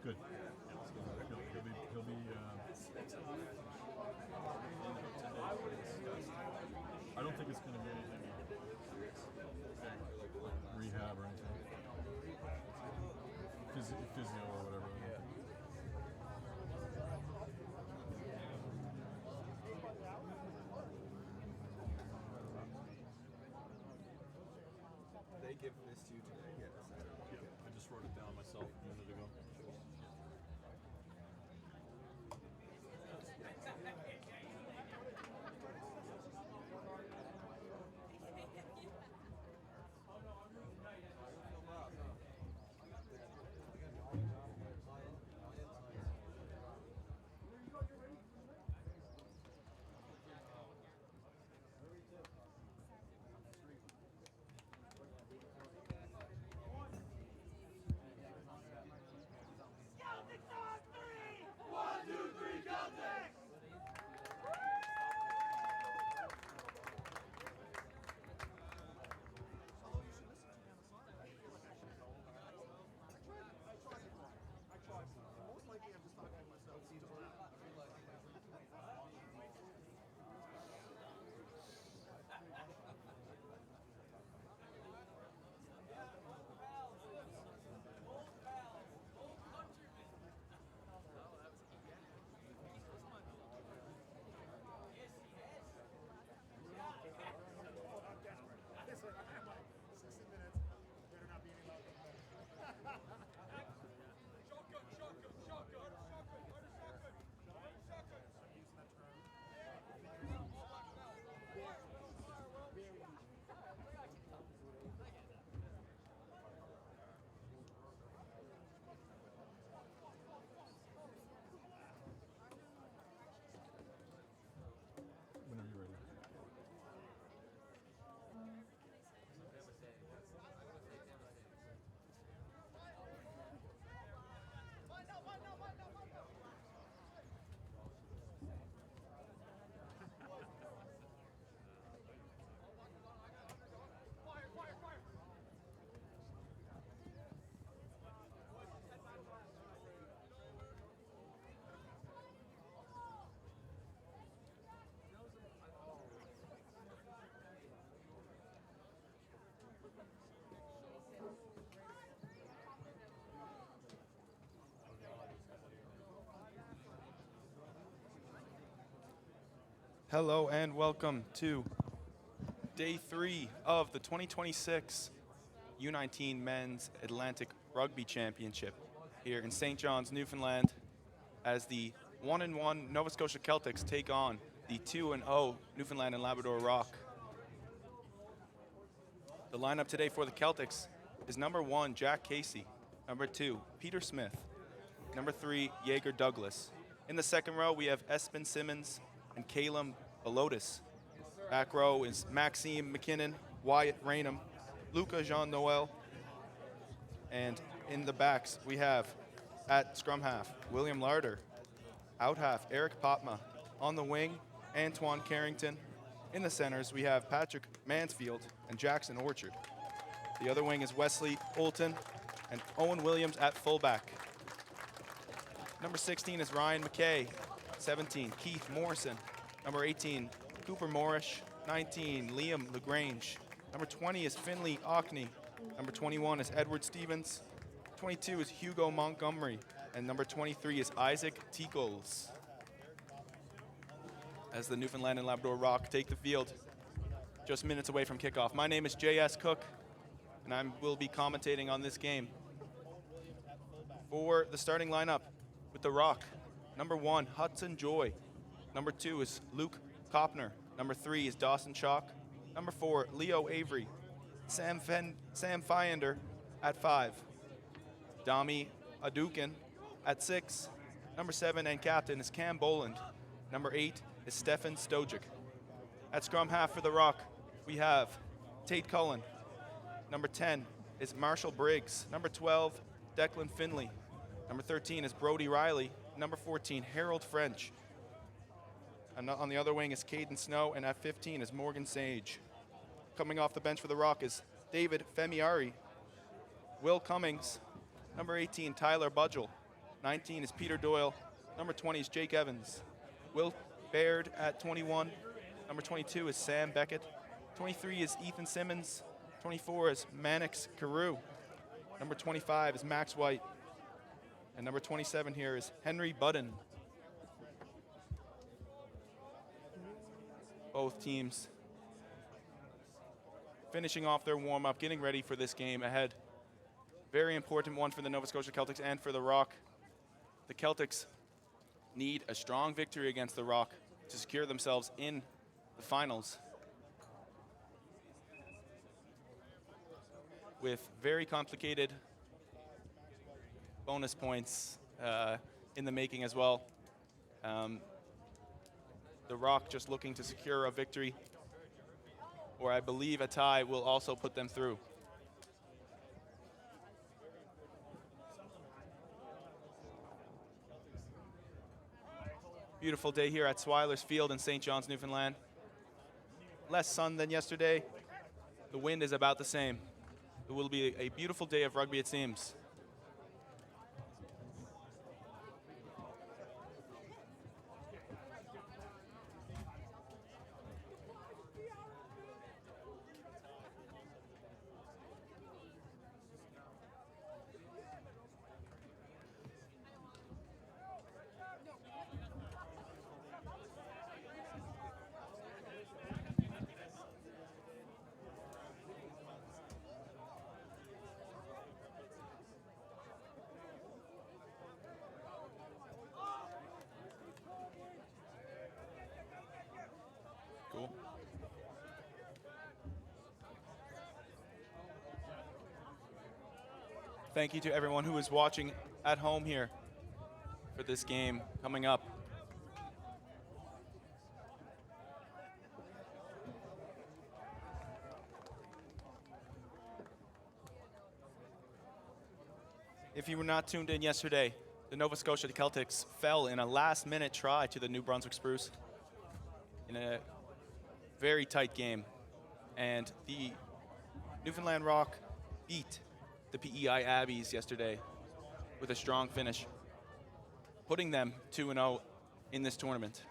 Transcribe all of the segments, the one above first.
Good. He'll be I don't think it's going to be anything rehab or anything. Physio or whatever. They give this to you today, yes. Yeah, I just wrote it down myself a minute ago. Keltics on three! 1, 2, 3, Keltics! Most likely I'm just talking to myself. Whenever you're ready. Hello and welcome to day 3 of the 2026 U19 Men's Atlantic Rugby Championship here in St. John's, Newfoundland, as the 1-1 Nova Scotia Keltics take on the 2-0 Newfoundland and Labrador Rock. The lineup today for the Keltics is number 1, Jack Casey, number 2, Peter Smith, number 3, Jaeger Douglas. In the second row, we have Espen Simmons and Calum Belotis. Back row is Maxime McKinnon, Wyatt Raynham, Luca Jean-Noel. And in the backs, we have at scrum half, William Larder. Out half, Eric Potma. On the wing, Antoine Carrington. In the centers, we have Patrick Mansfield and Jackson Orchard. The other wing is Wesley Olton and Owen Williams at fullback. Number 16 is Ryan McKay. 17, Keith Morrison. Number 18, Cooper Morrish. 19, Liam LaGrange. Number 20 is Finley Ockney. Number 21 is Edward Stevens. 22 is Hugo Montgomery. And number 23 is Isaac Teakles. As the Newfoundland and Labrador Rock take the field just minutes away from kickoff. My name is J.S. Cook, and I will be commentating on this game. For the starting lineup with the Rock, number 1, Hudson Joy. Number 2 is Luke Kopner. Number 3 is Dawson Chalk. Number 4, Leo Avery. Sam Fiender at 5. Dami Adukin at 6. Number 7 and captain is Cam Boland. Number 8 is Stefan Stojic. At scrum half for the Rock, we have Tate Cullen. Number 10 is Marshall Briggs. Number 12, Declan Finley. Number 13 is Brody Riley. Number 14, Harold French. And on the other wing is Caden Snow, and at 15 is Morgan Sage. Coming off the bench for the Rock is David Femiari. Will Cummings. Number 18, Tyler Budgel. 19 is Peter Doyle. Number 20 is Jake Evans. Will Baird at 21. Number 22 is Sam Beckett. 23 is Ethan Simmons. 24 is Mannix Carew. Number 25 is Max White. And number 27 here is Henry Budden. Both teams finishing off their warm-up, getting ready for this game ahead. Very important one for the Nova Scotia Celtics and for the Rock. The Celtics need a strong victory against the Rock to secure themselves in the finals. With very complicated bonus points in the making as well. The Rock just looking to secure a victory, or I believe a tie will also put them through. Beautiful day here at Swilers Field in St. John's, Newfoundland. Less sun than yesterday. The wind is about the same. It will be a beautiful day of rugby, it seems. Cool. Thank you to everyone who is watching at home here for this game coming up. If you were not tuned in yesterday, the Nova Scotia Celtics fell in a last-minute try to the New Brunswick Spruce in a very tight game. And the Newfoundland Rock beat the PEI Abbeys yesterday with a strong finish, putting them 2-0 in this tournament.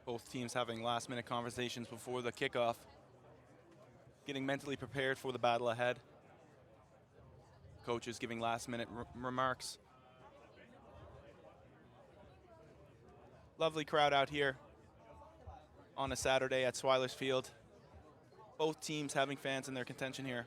Both teams having last-minute conversations before the kickoff, getting mentally prepared for the battle ahead. Coaches giving last-minute remarks. Lovely crowd out here on a Saturday at Swilers Field. Both teams having fans in their contention here.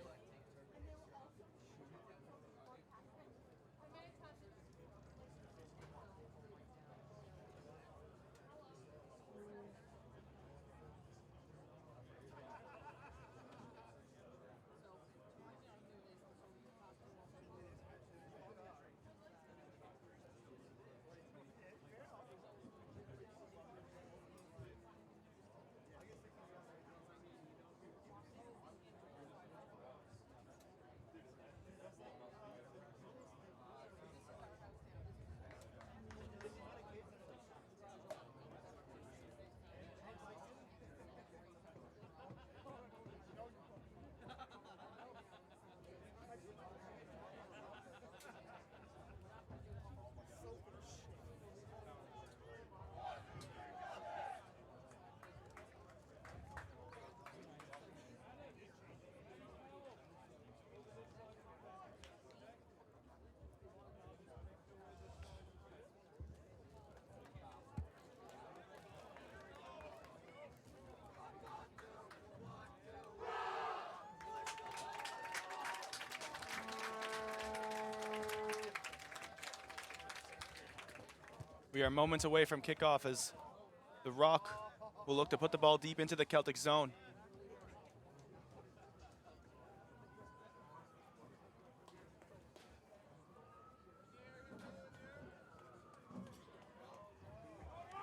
We are moments away from kickoff as the Rock will look to put the ball deep into the Celtic zone.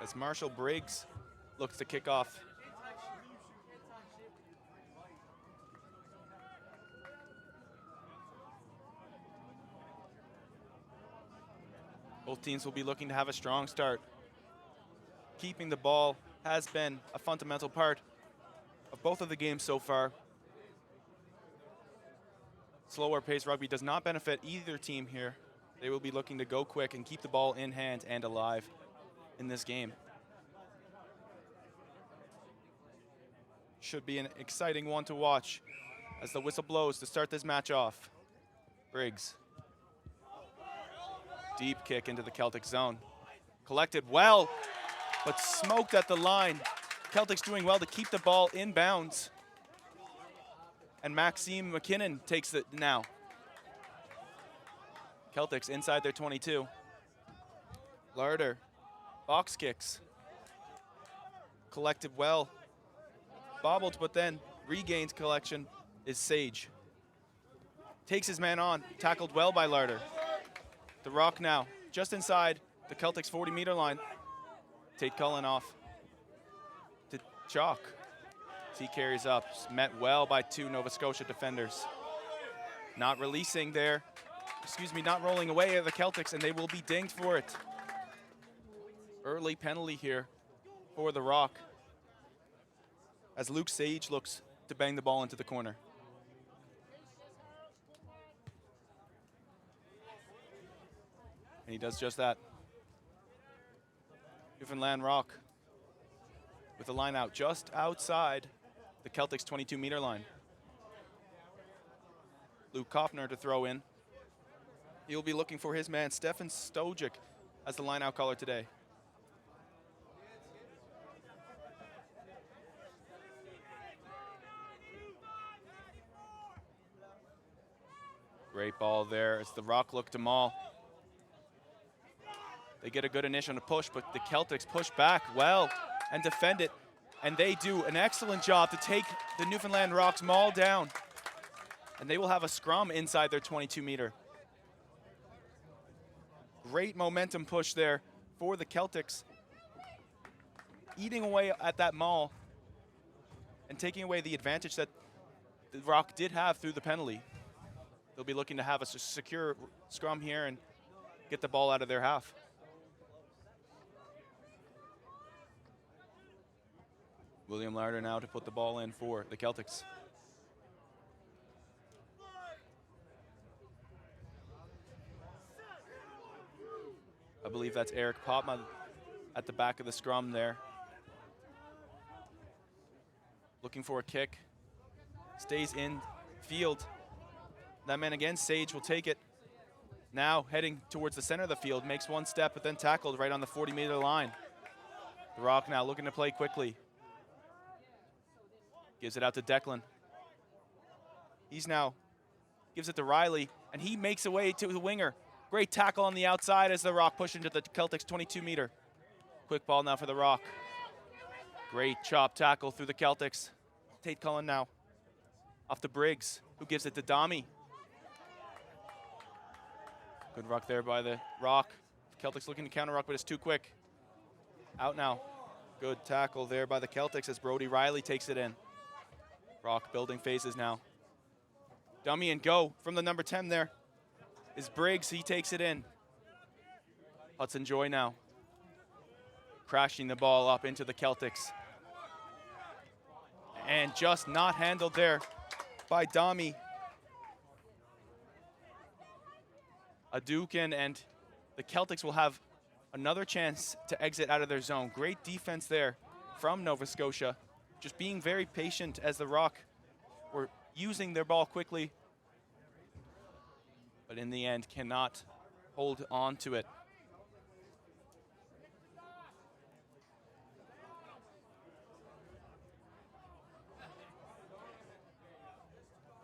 As Marshall Briggs looks to kick off. Both teams will be looking to have a strong start. Keeping the ball has been a fundamental part of both of the games so far. Slower pace rugby does not benefit either team here. They will be looking to go quick and keep the ball in hand and alive in this game. Should be an exciting one to watch as the whistle blows to start this match off. Briggs. Deep kick into the Celtic zone. Collected well, but smoked at the line. Celtics doing well to keep the ball in bounds. And Maxime McKinnon takes it now. Celtics inside their 22. Larder, box kicks. Collected well. Bobbled, but then regains collection is Sage. Takes his man on, tackled well by Larder. The Rock now, just inside the Celtics 40-meter line. Tate Cullen off to Chalk. As he carries up, met well by two Nova Scotia defenders. Not releasing there, not rolling away at the Celtics, and they will be dinged for it. Early penalty here for the Rock, as Luke Sage looks to bang the ball into the corner. And he does just that. Newfoundland Rock with the line out just outside the Celtics 22-meter line. Luke Koffner to throw in. He'll be looking for his man, Stefan Stojic, as the line out caller today. Great ball there as the Rock look to maul. They get a good initial push, but the Celtics push back well and defend it. And they do an excellent job to take the Newfoundland Rock's maul down. And they will have a scrum inside their 22-meter. Great momentum push there for the Celtics. Eating away at that maul and taking away the advantage that the Rock did have through the penalty. They'll be looking to have a secure scrum here and get the ball out of their half. William Larder now to put the ball in for the Celtics. I believe that's Eric Popma at the back of the scrum there. Looking for a kick. Stays in field. That man again, Sage, will take it. Now heading towards the center of the field, makes one step, but then tackled right on the 40-meter line. The Rock now looking to play quickly. Gives it out to Declan. He's now, gives it to Riley, and he makes away to the winger. Great tackle on the outside as the Rock push into the Celtics 22-meter. Quick ball now for the Rock. Great chop tackle through the Celtics. Tate Cullen now off to Briggs, who gives it to Dami. Good ruck there by the Rock. Celtics looking to counter ruck, but it's too quick. Out now. Good tackle there by the Celtics as Brody Riley takes it in. Rock building phases now. Dummy and go from the number 10 there is Briggs. He takes it in. Hudson Joy now. Crashing the ball up into the Celtics. And just not handled there by Dami. Adukin, and the Celtics will have another chance to exit out of their zone. Great defense there from Nova Scotia. Just being very patient as the Rock were using their ball quickly, but in the end cannot hold on to it.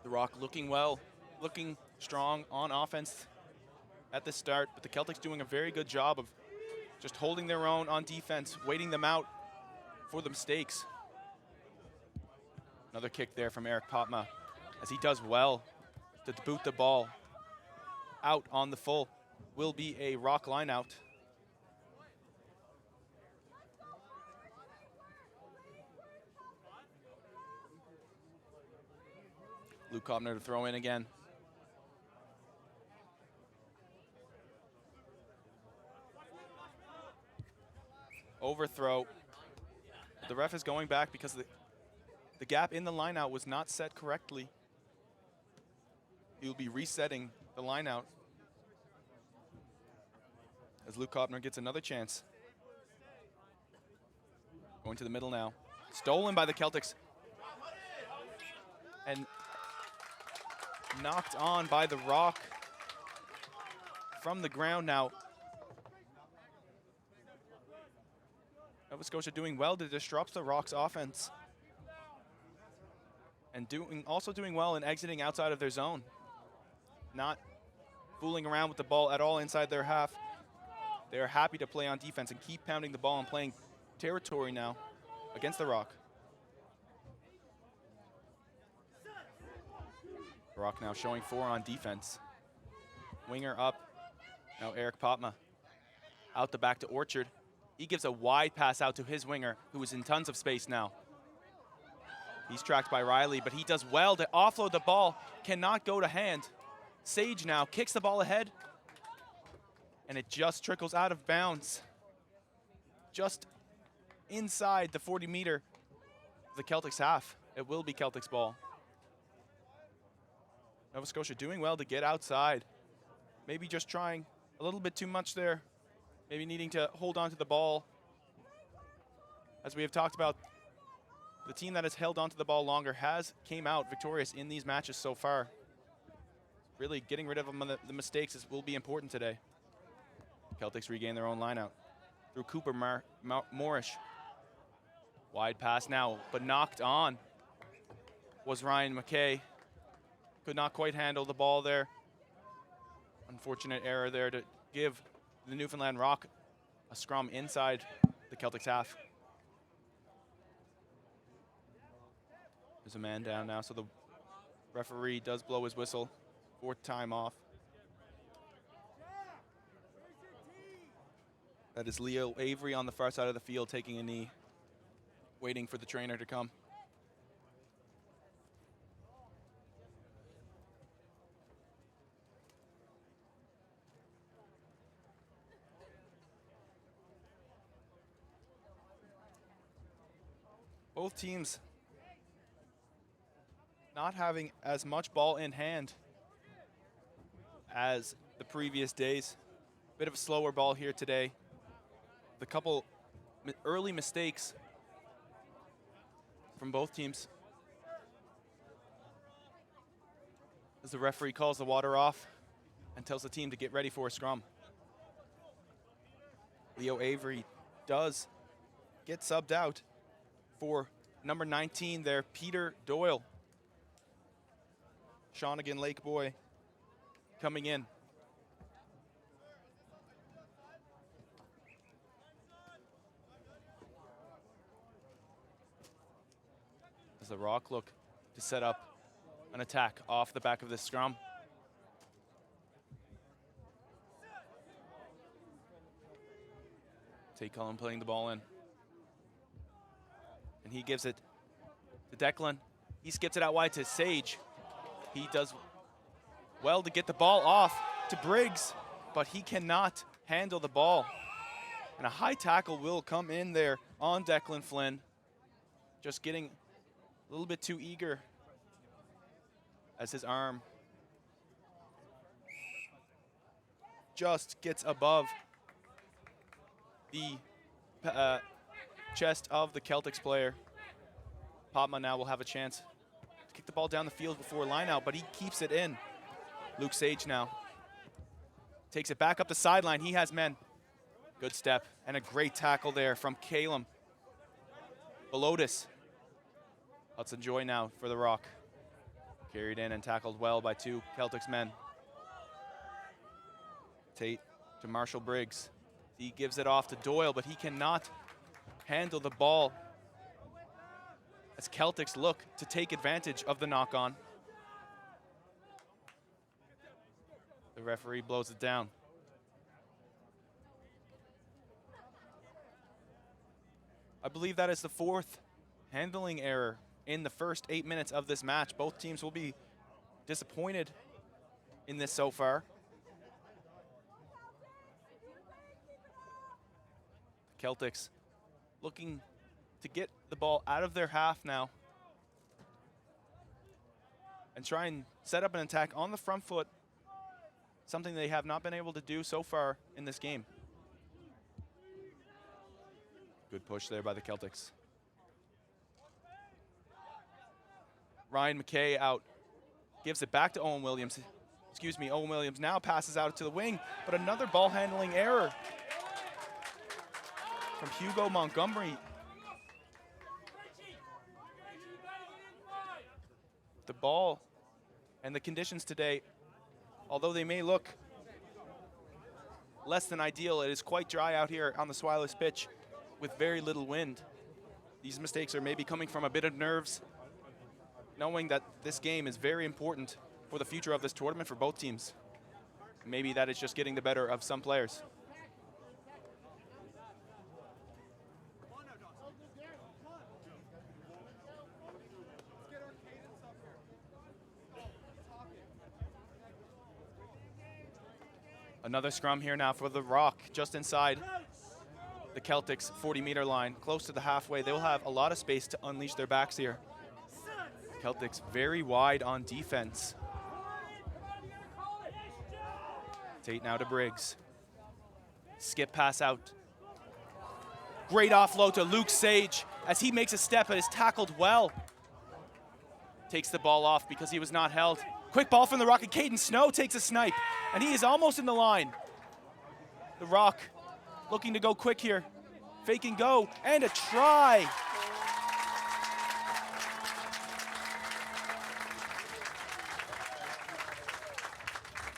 The Rock looking well, looking strong on offense at the start, but the Celtics doing a very good job of just holding their own on defense, waiting them out for the mistakes. Another kick there from Eric Potma as he does well to boot the ball out on the full. Will be a Rock line out. Luke Kopner to throw in again. Overthrow. The ref is going back because the gap in the line out was not set correctly. He will be resetting the line out as Luke Kopner gets another chance. Going to the middle now. Stolen by the Keltics. And knocked on by the Rock from the ground now. Nova Scotia doing well to disrupt the Rock's offense. And also doing well in exiting outside of their zone. Not fooling around with the ball at all inside their half. They are happy to play on defense and keep pounding the ball and playing territory now against the Rock. Rock now showing 4 on defense. Winger up. Now Eric Potma. Out the back to Orchard. He gives a wide pass out to his winger, who is in tons of space now. He's tracked by Riley, but he does well to offload the ball. Cannot go to hand. Sage now kicks the ball ahead. And it just trickles out of bounds. Just inside the 40-meter of the Keltics half. It will be Keltics ball. Nova Scotia doing well to get outside. Maybe just trying a little bit too much there. Maybe needing to hold on to the ball. As we have talked about, the team that has held on to the ball longer came out victorious in these matches so far. Really getting rid of the mistakes will be important today. Keltics regain their own lineout through Cooper Moorish. Wide pass now, but knocked on was Ryan McKay. Could not quite handle the ball there. Unfortunate error there to give the Newfoundland Rock a scrum inside the Keltics half. There's a man down now, so the referee does blow his whistle. 4th time off. That is Leo Avery on the far side of the field taking a knee, waiting for the trainer to come. Both teams not having as much ball in hand as the previous days. Bit of a slower ball here today. The couple early mistakes from both teams. As the referee calls the water off and tells the team to get ready for a scrum. Leo Avery does get subbed out for number 19 there, Peter Doyle. Shawnigan Lake boy coming in. As the Rock look to set up an attack off the back of this scrum. Tate Cullen putting the ball in. And he gives it to Declan. He skips it out wide to Sage. He does well to get the ball off to Briggs, but he cannot handle the ball. And a high tackle will come in there on Declan Flynn. Just getting a little bit too eager as his arm just gets above the chest of the Keltics player. Potma now will have a chance to kick the ball down the field before line out, but he keeps it in. Luke Sage now takes it back up the sideline. He has men. Good step and a great tackle there from Calum Belotis. Hudson Joy now for the Rock. Carried in and tackled well by 2 Keltics men. Tate to Marshall Briggs. He gives it off to Doyle, but he cannot handle the ball as Keltics look to take advantage of the knock-on. The referee blows it down. I believe that is the 4th handling error in the first 8 minutes of this match. Both teams will be disappointed in this so far. Keltics looking to get the ball out of their half now and try and set up an attack on the front foot, something they have not been able to do so far in this game. Good push there by the Keltics. Ryan McKay out, gives it back to Owen Williams. Excuse me, Owen Williams now passes out to the wing, but another ball handling error from Hugo Montgomery. The ball and the conditions today, although they may look less than ideal, it is quite dry out here on the Swilers pitch with very little wind. These mistakes are maybe coming from a bit of nerves, knowing that this game is very important for the future of this tournament for both teams. Maybe that is just getting the better of some players. Another scrum here now for the Rock, just inside the Keltics 40-meter line, close to the halfway. They'll have a lot of space to unleash their backs here. Keltics very wide on defense. Tate now to Briggs. Skip pass out. Great offload to Luke Sage as he makes a step and is tackled well. Takes the ball off because he was not held. Quick ball from the Rock, and Caden Snow takes a snipe, and he is almost in the line. The Rock looking to go quick here. Fake and go, and a try.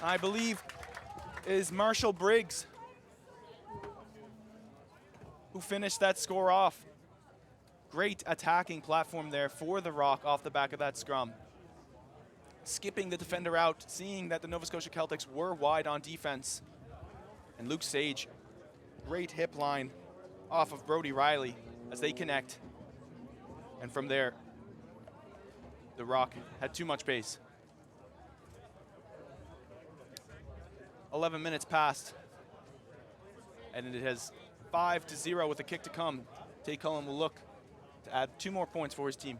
I believe it is Marshall Briggs who finished that score off. Great attacking platform there for the Rock off the back of that scrum. Skipping the defender out, seeing that the Nova Scotia Keltics were wide on defense. And Luke Sage, great hip line off of Brody Riley as they connect. And from there, the Rock had too much pace. 11 minutes passed, and it has 5-0 with a kick to come. Tate Cullen will look to add 2 more points for his team.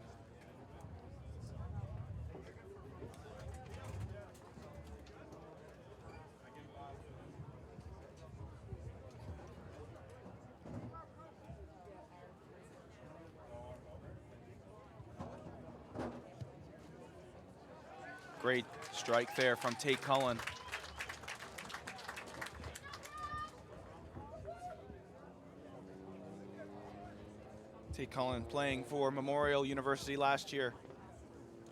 Great strike there from Tate Cullen. Tate Cullen playing for Memorial University last year.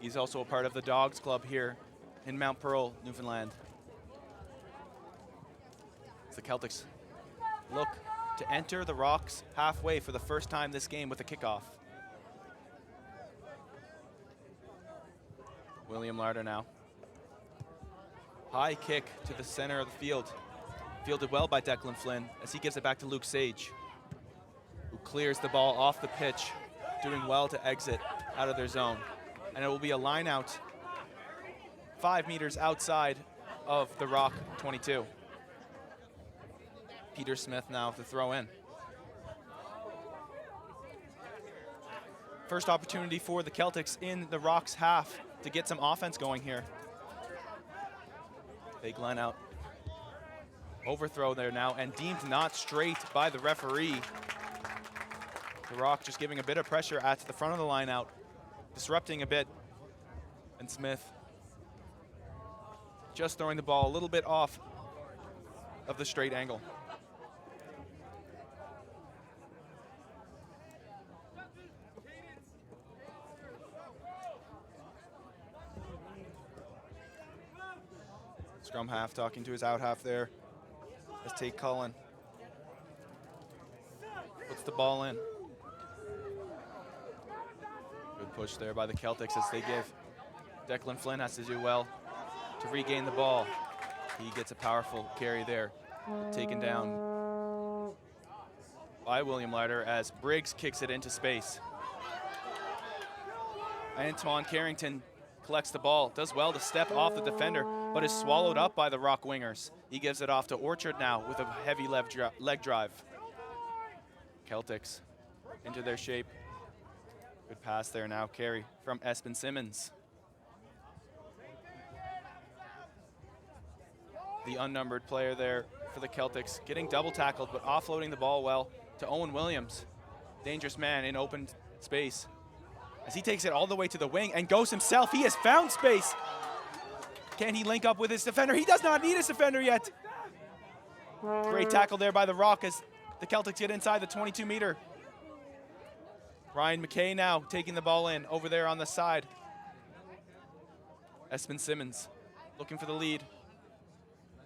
He's also a part of the Dogs Club here in Mount Pearl, Newfoundland. As the Keltics look to enter the Rocks halfway for the first time this game with a kickoff. William Larder now. High kick to the center of the field. Fielded well by Declan Flynn as he gives it back to Luke Sage, who clears the ball off the pitch, doing well to exit out of their zone. And it will be a line out 5 meters outside of the Rock 22. Peter Smith now to throw in. First opportunity for the Keltics in the Rocks half to get some offense going here. Big line out. Overthrow there now, and deemed not straight by the referee. The Rock just giving a bit of pressure at the front of the line out, disrupting a bit. And Smith just throwing the ball a little bit off of the straight angle. Scrum half talking to his out half there as Tate Cullen puts the ball in. Good push there by the Keltics as they give. Declan Flynn has to do well to regain the ball. He gets a powerful carry there, taken down by William Larder as Briggs kicks it into space. Antoine Carrington collects the ball, does well to step off the defender, but is swallowed up by the Rock wingers. He gives it off to Orchard now with a heavy leg drive. Keltics into their shape. Good pass there now, carry from Espen Simmons. The unnumbered player there for the Keltics, getting double tackled, but offloading the ball well to Owen Williams. Dangerous man in open space. As he takes it all the way to the wing and goes himself, he has found space. Can he link up with his defender? He does not need his defender yet. Great tackle there by the Rock as the Keltics get inside the 22-meter. Ryan McKay now taking the ball in over there on the side. Espen Simmons looking for the lead.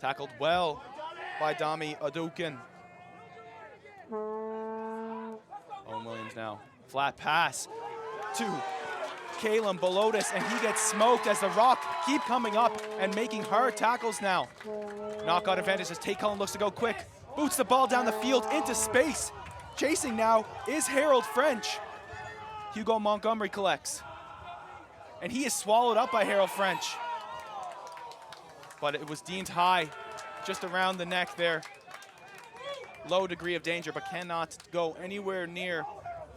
Tackled well by Dami Adukin. Owen Williams now. Flat pass to Caleb Belotis, and he gets smoked as the Rock keep coming up and making hard tackles now. Knockout advantage as Tate Cullen looks to go quick. Boots the ball down the field into space. Chasing now is Harold French. Hugo Montgomery collects. And he is swallowed up by Harold French. But it was deemed high, just around the neck there. Low degree of danger, but cannot go anywhere near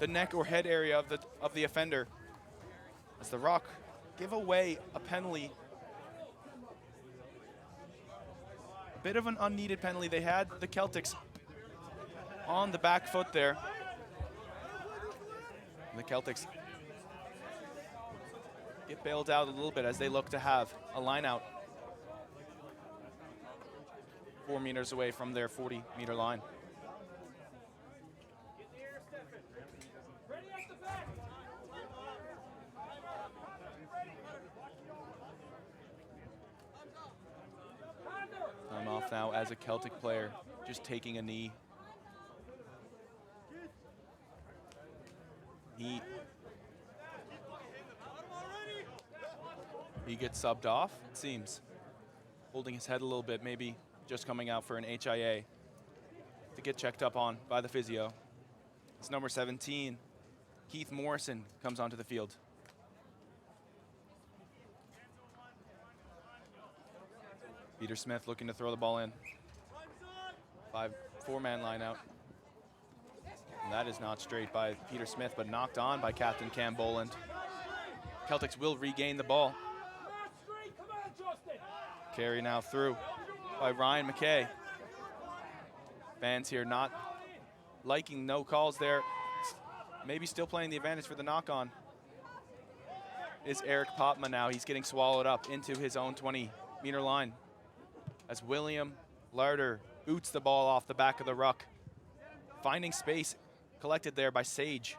the neck or head area of the offender. As the Rock give away a penalty. A bit of an unneeded penalty. They had the Keltics on the back foot there. And the Keltics get bailed out a little bit as they look to have a line out 4 meters away from their 40-meter line. Time off now as a Celtic player, just taking a knee. He gets subbed off, it seems. Holding his head a little bit, maybe just coming out for an HIA to get checked up on by the physio. It's number 17, Keith Morrison, comes onto the field. Peter Smith looking to throw the ball in. 4-man line out. And that is not straight by Peter Smith, but knocked on by Captain Cam Boland. Celtics will regain the ball. Carry now through by Ryan McKay. Fans here not liking no calls there. Maybe still playing the advantage for the knock-on. Is Eric Popma now. He's getting swallowed up into his own 20-meter line. As William Larder boots the ball off the back of the ruck. Finding space collected there by Sage.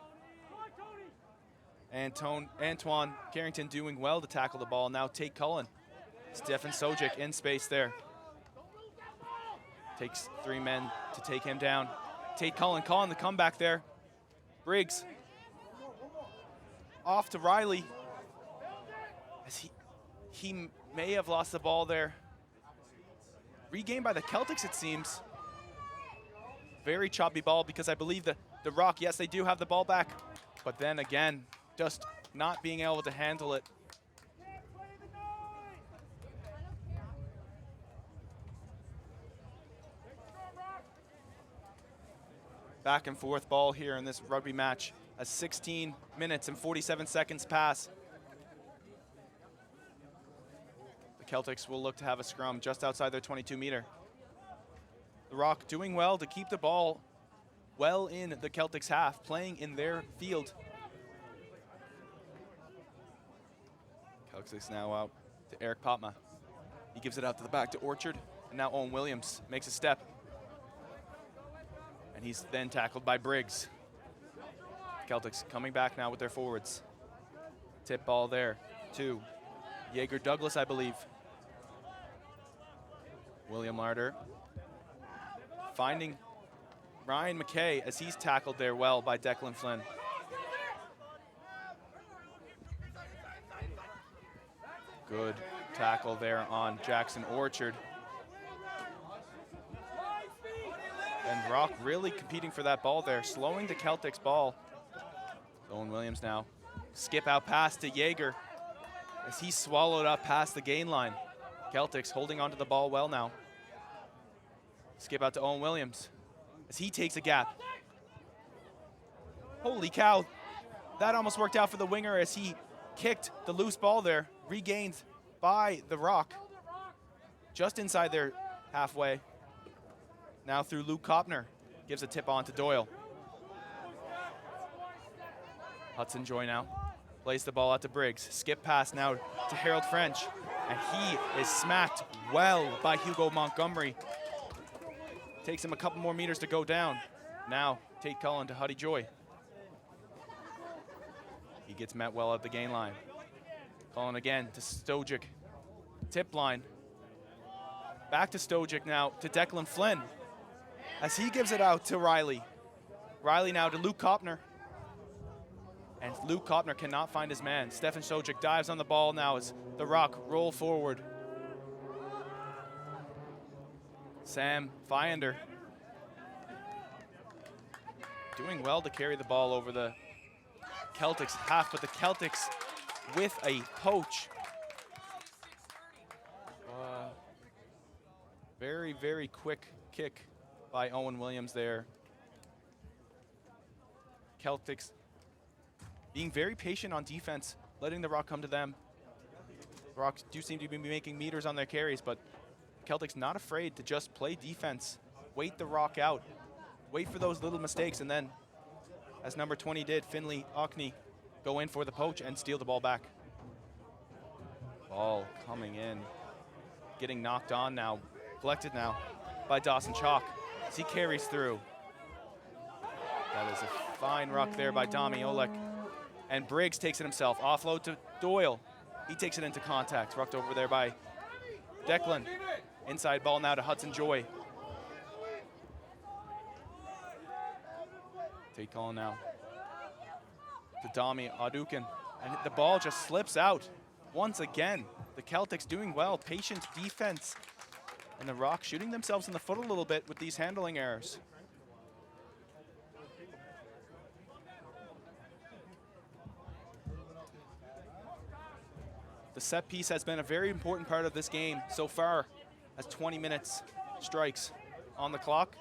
Antoine Carrington doing well to tackle the ball. Now Tate Cullen. Stefan Sojic in space there. Takes 3 men to take him down. Tate Cullen calling the comeback there. Briggs off to Riley. As he may have lost the ball there. Regained by the Celtics, it seems. Very choppy ball because I believe the Rock, yes, they do have the ball back. But then again, just not being able to handle it. Back and forth ball here in this rugby match as 16 minutes and 47 seconds pass. The Celtics will look to have a scrum just outside their 22-meter. The Rock doing well to keep the ball well in the Celtics half, playing in their field. Celtics now out to Eric Popma. He gives it out to the back to Orchard, and now Owen Williams makes a step. And he's then tackled by Briggs. Celtics coming back now with their forwards. Tip ball there to Jaeger Douglas, I believe. William Larder finding Ryan McKay as he's tackled there well by Declan Flynn. Good tackle there on Jackson Orchard. And Rock really competing for that ball there, slowing the Celtics ball. Owen Williams now. Skip out pass to Jaeger as he swallowed up past the gain line. Celtics holding onto the ball well now. Skip out to Owen Williams as he takes a gap. Holy cow, that almost worked out for the winger as he kicked the loose ball there, regained by the Rock. Just inside their halfway. Now through Luke Kopner, gives a tip on to Doyle. Hudson Joy now plays the ball out to Briggs. Skip pass now to Harold French, and he is smacked well by Hugo Montgomery. Takes him a couple more meters to go down. Now Tate Cullen to Huddy Joy. He gets met well at the gain line. Cullen again to Stojic. Tip line. Back to Stojic now to Declan Flynn as he gives it out to Riley. Riley now to Luke Kopner. And Luke Kopner cannot find his man. Stefan Stojic dives on the ball now as the Rock roll forward. Sam Fiender doing well to carry the ball over the Celtics half, but the Celtics with a poach. Very, very quick kick by Owen Williams there. Celtics being very patient on defense, letting the Rock come to them. The Rocks do seem to be making meters on their carries, but Celtics not afraid to just play defense, wait the Rock out, wait for those little mistakes, and then, as number 20 did, Finley Ockney, go in for the poach and steal the ball back. Ball coming in, getting knocked on now, collected now by Dawson Chalk as he carries through. That is a fine ruck there by Dami Olek. And Briggs takes it himself, offload to Doyle. He takes it into contact, rucked over there by Declan. Inside ball now to Hudson Joy. Tate Cullen now to Dami Adukin. And the ball just slips out once again. The Celtics doing well, patient defense. And the Rock shooting themselves in the foot a little bit with these handling errors. The set piece has been a very important part of this game so far, as 20 minutes strikes on the clock.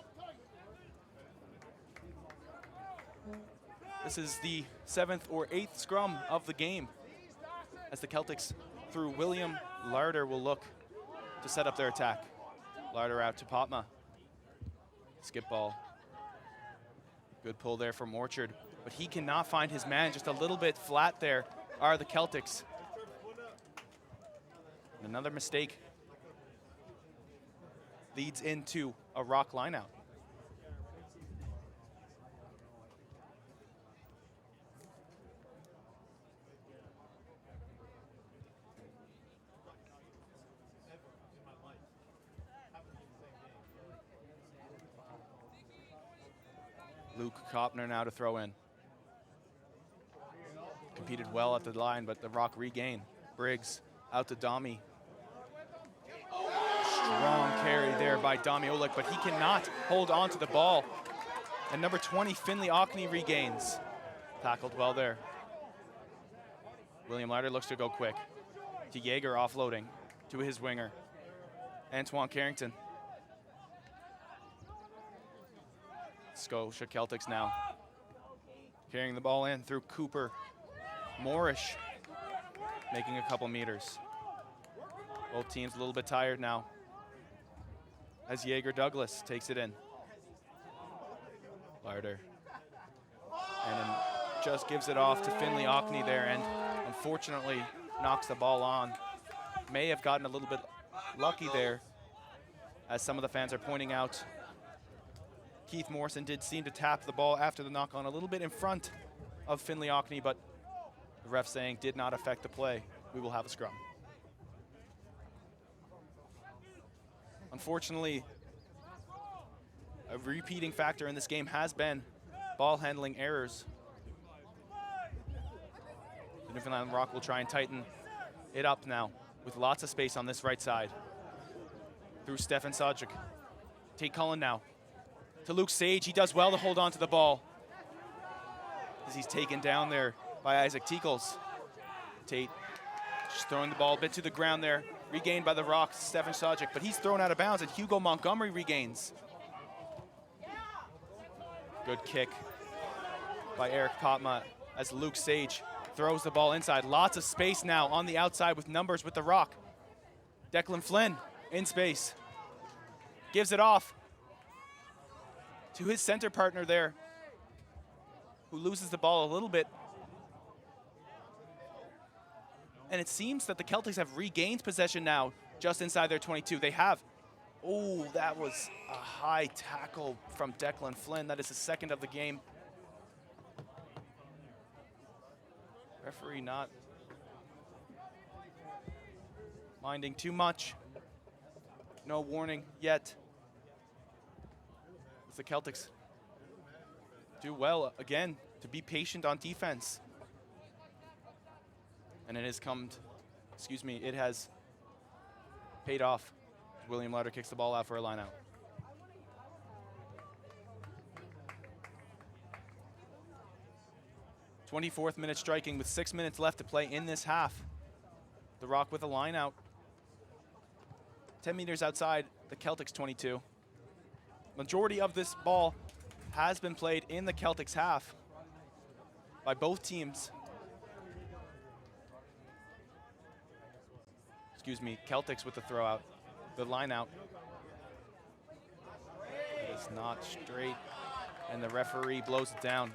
This is the 7th or 8th scrum of the game, as the Celtics, through William Larder, will look to set up their attack. Larder out to Potma. Skip ball. Good pull there from Orchard, but he cannot find his man. Just a little bit flat there are the Celtics. And another mistake leads into a Rock lineout. Luke Kopner now to throw in. Competed well at the line, but the Rock regain. Briggs out to Dami. Strong carry there by Dami Olek, but he cannot hold on to the ball. And number 20, Finley Ockney, regains. Tackled well there. William Larder looks to go quick. To Jaeger offloading to his winger, Antoine Carrington. Scotia Celtics now carrying the ball in through Cooper. Moorish making a couple meters. Both teams a little bit tired now as Jaeger Douglas takes it in. Larder. And then just gives it off to Finley Ockney there, and unfortunately knocks the ball on. May have gotten a little bit lucky there, as some of the fans are pointing out. Keith Morrison did seem to tap the ball after the knock on a little bit in front of Finley Ockney, but the ref saying did not affect the play. We will have a scrum. Unfortunately, a repeating factor in this game has been ball handling errors. The Newfoundland Rock will try and tighten it up now with lots of space on this right side. Through Stefan Sajic. Tate Cullen now to Luke Sage. He does well to hold on to the ball as he's taken down there by Isaac Teakles. Tate just throwing the ball a bit to the ground there. Regained by the Rock, Stefan Sajic, but he's thrown out of bounds and Hugo Montgomery regains. Good kick by Eric Potma as Luke Sage throws the ball inside. Lots of space now on the outside with numbers with the Rock. Declan Flynn in space. Gives it off to his center partner there, who loses the ball a little bit. And it seems that the Keltics have regained possession now just inside their 22. They have. Oh, that was a high tackle from Declan Flynn. That is the second of the game. Referee not minding too much. No warning yet. As the Keltics do well again to be patient on defense. And it has it has paid off. William Lauder kicks the ball out for a line out. '24th minute striking with 6 minutes left to play in this half. The Rock with a line out. 10 meters outside the Keltics 22. Majority of this ball has been played in the Keltics half by both teams. Keltics with the throw out, the line out. It is not straight, and the referee blows it down.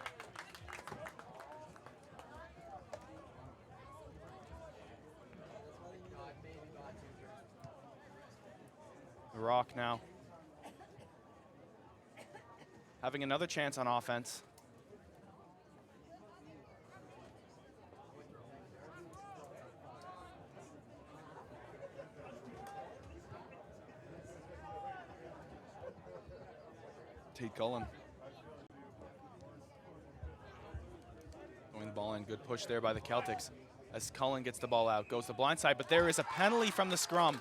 The Rock now having another chance on offense. Tate Cullen throwing the ball in. Good push there by the Keltics as Cullen gets the ball out. Goes the blind side, but there is a penalty from the scrum.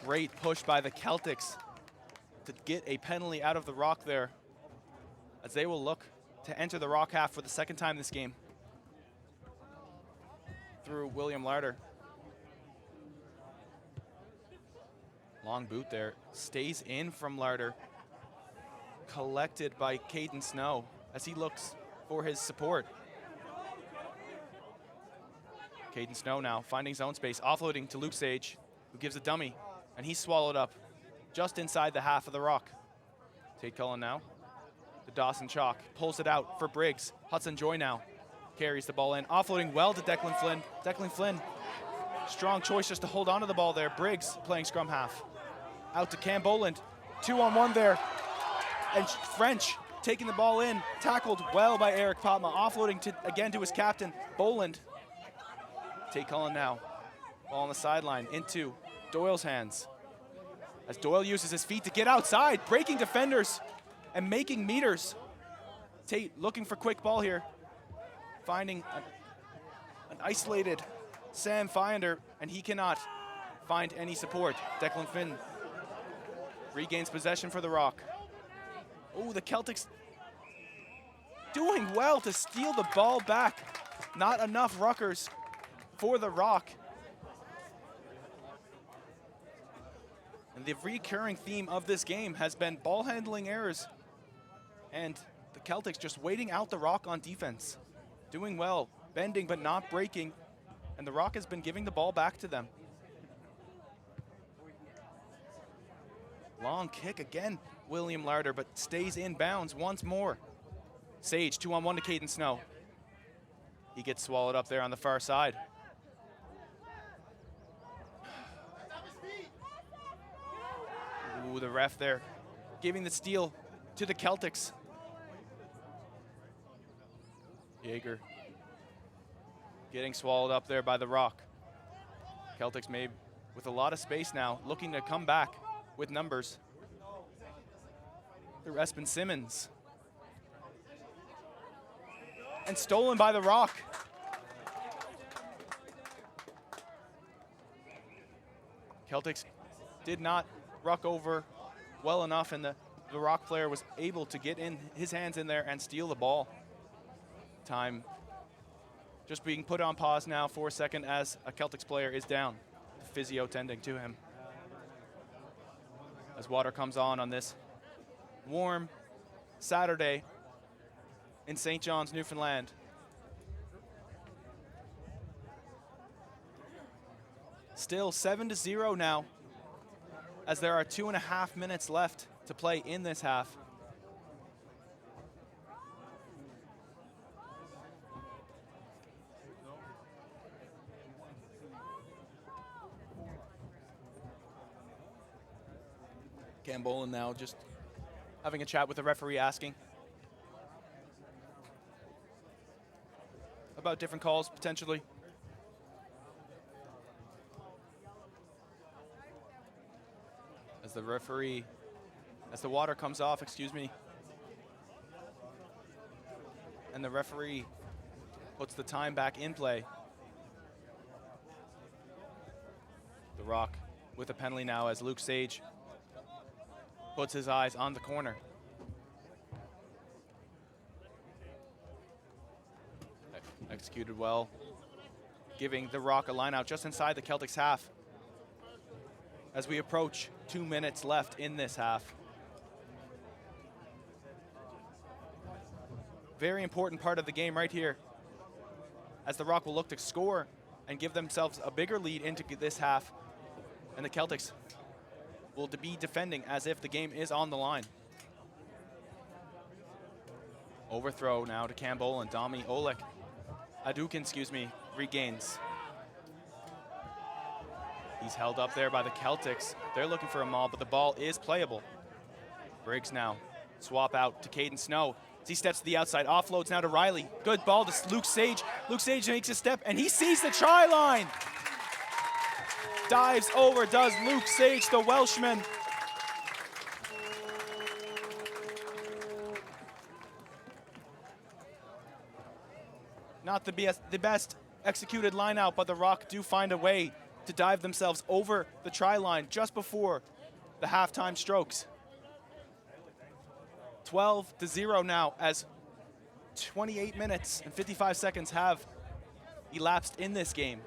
Great push by the Keltics to get a penalty out of the Rock there, as they will look to enter the Rock half for the second time this game. Through William Larder. Long boot there, stays in from Larder. Collected by Caden Snow as he looks for his support. Caden Snow now finding his own space, offloading to Luke Sage, who gives a dummy, and he's swallowed up just inside the half of the Rock. Tate Cullen now to Dawson Chalk, pulls it out for Briggs. Hudson Joy now carries the ball in, offloading well to Declan Flynn. Declan Flynn, strong choice just to hold on to the ball there. Briggs playing scrum half. Out to Cam Boland, 2-on-1 there. And French taking the ball in, tackled well by Eric Potma, offloading again to his captain, Boland. Tate Cullen now, ball on the sideline into Doyle's hands. As Doyle uses his feet to get outside, breaking defenders and making meters. Tate looking for quick ball here, finding an isolated Sam Finder, and he cannot find any support. Declan Flynn regains possession for the Rock. Oh, the Keltics doing well to steal the ball back. Not enough ruckers for the Rock. And the recurring theme of this game has been ball handling errors and the Keltics just waiting out the Rock on defense. Doing well, bending but not breaking, and the Rock has been giving the ball back to them. Long kick again, William Larder, but stays in bounds once more. Sage, 2-on-1 to Caden Snow. He gets swallowed up there on the far side. Ooh, the ref there giving the steal to the Keltics. Jaeger getting swallowed up there by the Rock. Keltics maybe with a lot of space now, looking to come back with numbers. through Espen Simmons. And stolen by the Rock. Keltics did not ruck over well enough, and the Rock player was able to get in his hands in there and steal the ball. Time just being put on pause now for a second as a Keltics player is down. Physio tending to him. As water comes on this warm Saturday in St. John's, Newfoundland. Still 7-0 now, as there are 2.5 minutes left to play in this half. Cambolin now just having a chat with the referee, asking about different calls potentially. As the water comes off, and the referee puts the time back in play. The Rock with a penalty now as Luke Sage puts his eyes on the corner. Executed well, giving the Rock a line out just inside the Keltics half as we approach 2 minutes left in this half. Very important part of the game right here, as the Rock will look to score and give themselves a bigger lead into this half, and the Keltics will be defending as if the game is on the line. Overthrow now to Campbell, and Dami Adukin, regains. He's held up there by the Keltics. They're looking for a maul, but the ball is playable. Briggs now swap out to Caden Snow. As he steps to the outside, offloads now to Riley. Good ball to Luke Sage. Luke Sage makes a step, and he sees the try line. Dives over, does Luke Sage, the Welshman. Not the best executed line out, but the Rock do find a way to dive themselves over the try line just before the halftime strokes. 12-0 now, as 28 minutes and 55 seconds have elapsed in this game.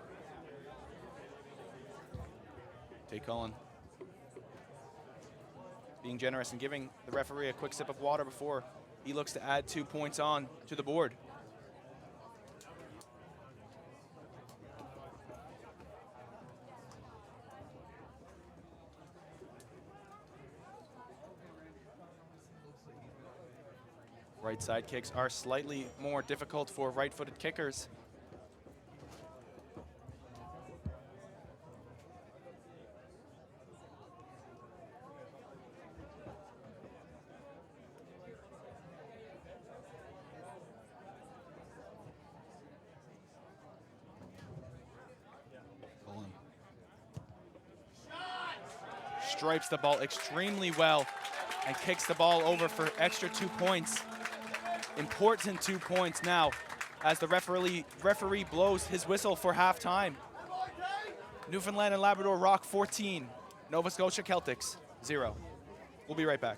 Tay Cullen being generous and giving the referee a quick sip of water before he looks to add 2 points on to the board. Right side kicks are slightly more difficult for right-footed kickers. Cullen stripes the ball extremely well and kicks the ball over for extra 2 points. Important 2 points now as the referee blows his whistle for halftime. Newfoundland and Labrador Rock 14, Nova Scotia Keltics 0. We'll be right back.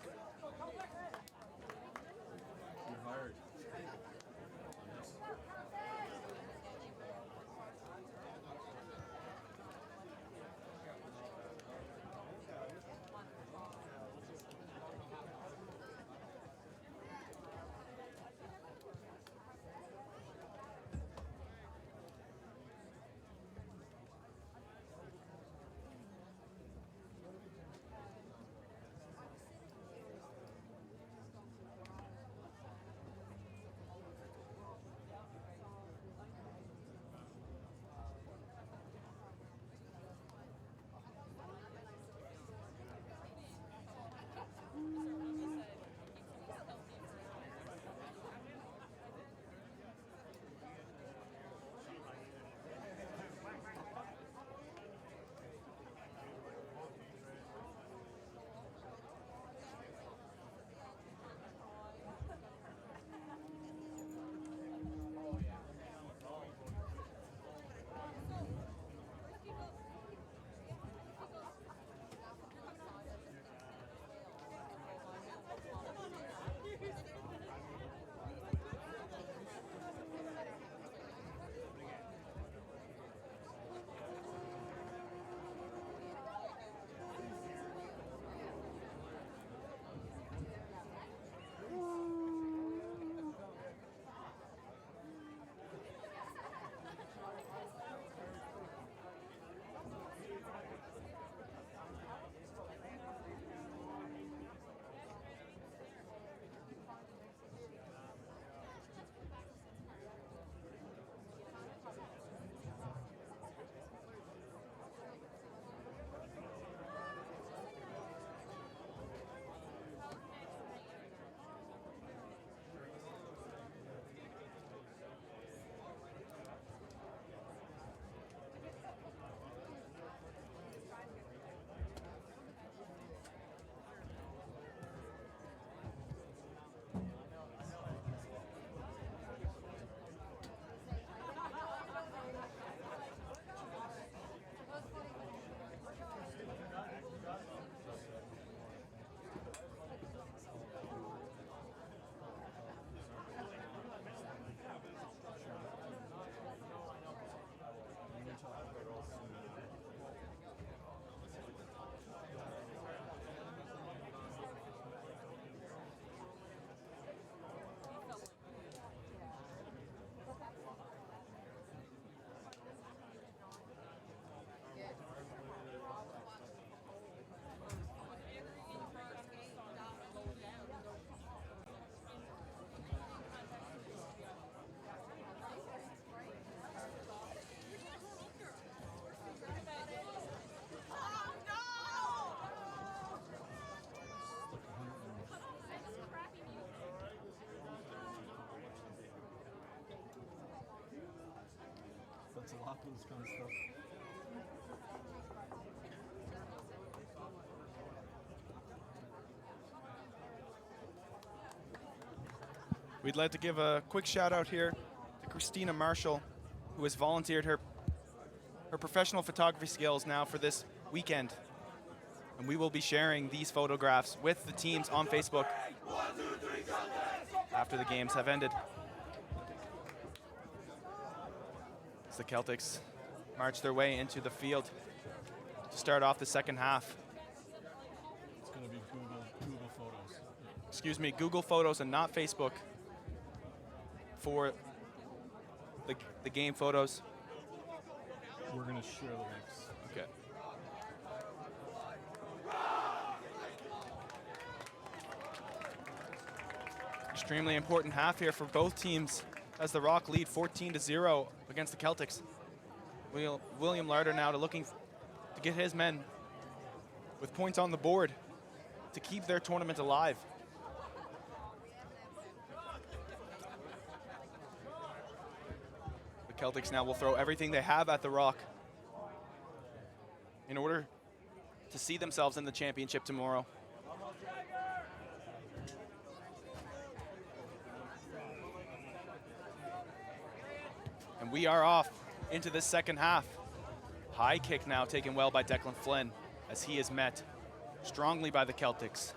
for this kind of stuff. We'd like to give a quick shout out here to Christina Marshall, who has volunteered her professional photography skills now for this weekend. And we will be sharing these photographs with the teams on Facebook after the games have ended. As the Keltics march their way into the field to start off the second half. It's going to be Google Photos. Excuse me, Google Photos and not Facebook for the game photos. We're going to share the links. Okay. Extremely important half here for both teams as the Rock lead 14-0 against the Keltics. William Larder now looking to get his men with points on the board to keep their tournament alive. The Keltics now will throw everything they have at the Rock in order to see themselves in the championship tomorrow. And we are off into the second half. High kick now taken well by Declan Flynn as he is met strongly by the Keltics.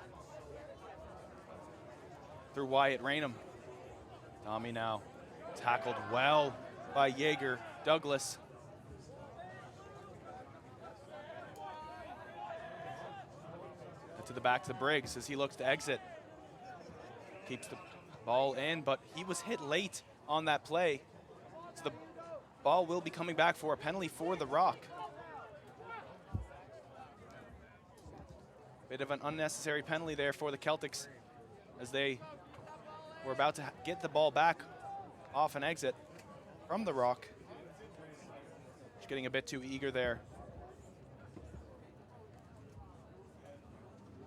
Through Wyatt Raynham. Tommy now tackled well by Jaeger Douglas. To the back to Briggs as he looks to exit. Keeps the ball in, but he was hit late on that play. So the ball will be coming back for a penalty for the Rock. Bit of an unnecessary penalty there for the Keltics as they were about to get the ball back off an exit from the Rock. Just getting a bit too eager there.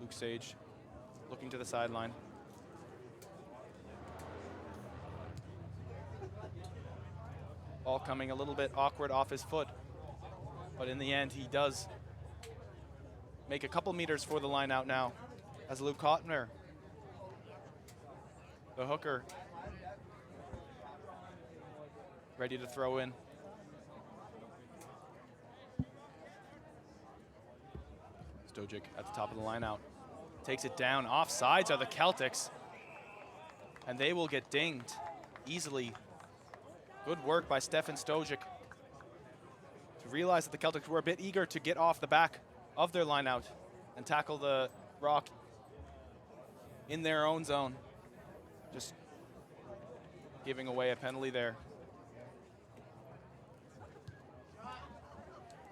Luke Sage looking to the sideline. Ball coming a little bit awkward off his foot, but in the end he does make a couple meters for the line out now as Luke Kottner, the hooker, ready to throw in. Stojic at the top of the line out. Takes it down. Offsides are the Keltics. And they will get dinged easily. Good work by Stefan Stojic to realize that the Keltics were a bit eager to get off the back of their line out and tackle the Rock in their own zone. Just giving away a penalty there.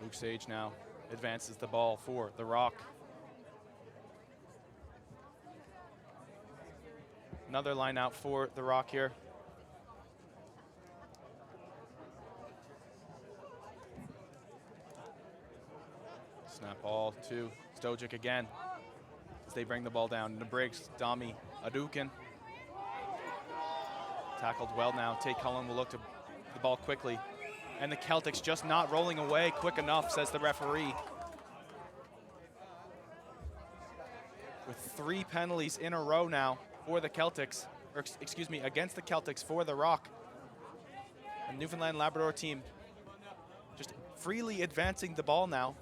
Luke Sage now advances the ball for the Rock. Another line out for the Rock here. Snap ball to Stojic again as they bring the ball down to Briggs. Dami Adukin. Tackled well now. Tate Cullen will look to the ball quickly. And the Keltics just not rolling away quick enough, says the referee. With 3 penalties in a row now for the Keltics, or excuse me, against the Keltics for the Rock. And Newfoundland Labrador team just freely advancing the ball now.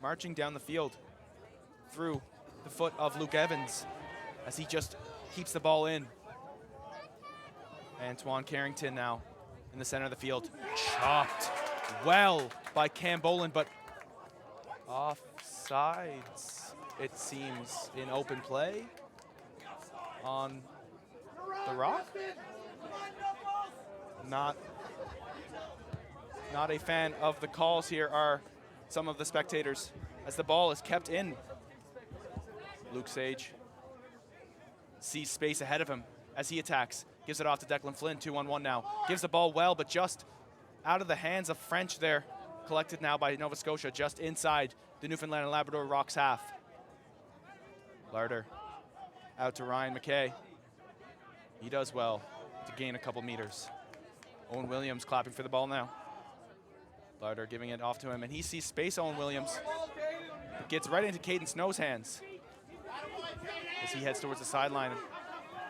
Marching down the field through the foot of Luke Evans as he just keeps the ball in. Antoine Carrington now in the center of the field. Chopped well by Cam Boland, but offsides, it seems, in open play on the Rock. Not a fan of the calls here are some of the spectators as the ball is kept in. Luke Sage sees space ahead of him as he attacks. Gives it off to Declan Flynn, 2-on-1 now. Gives the ball well, but just out of the hands of French there. Collected now by Nova Scotia, just inside the Newfoundland and Labrador Rocks half. Larder out to Ryan McKay. He does well to gain a couple meters. Owen Williams clapping for the ball now. Larder giving it off to him, and he sees space. Owen Williams gets right into Caden Snow's hands as he heads towards the sideline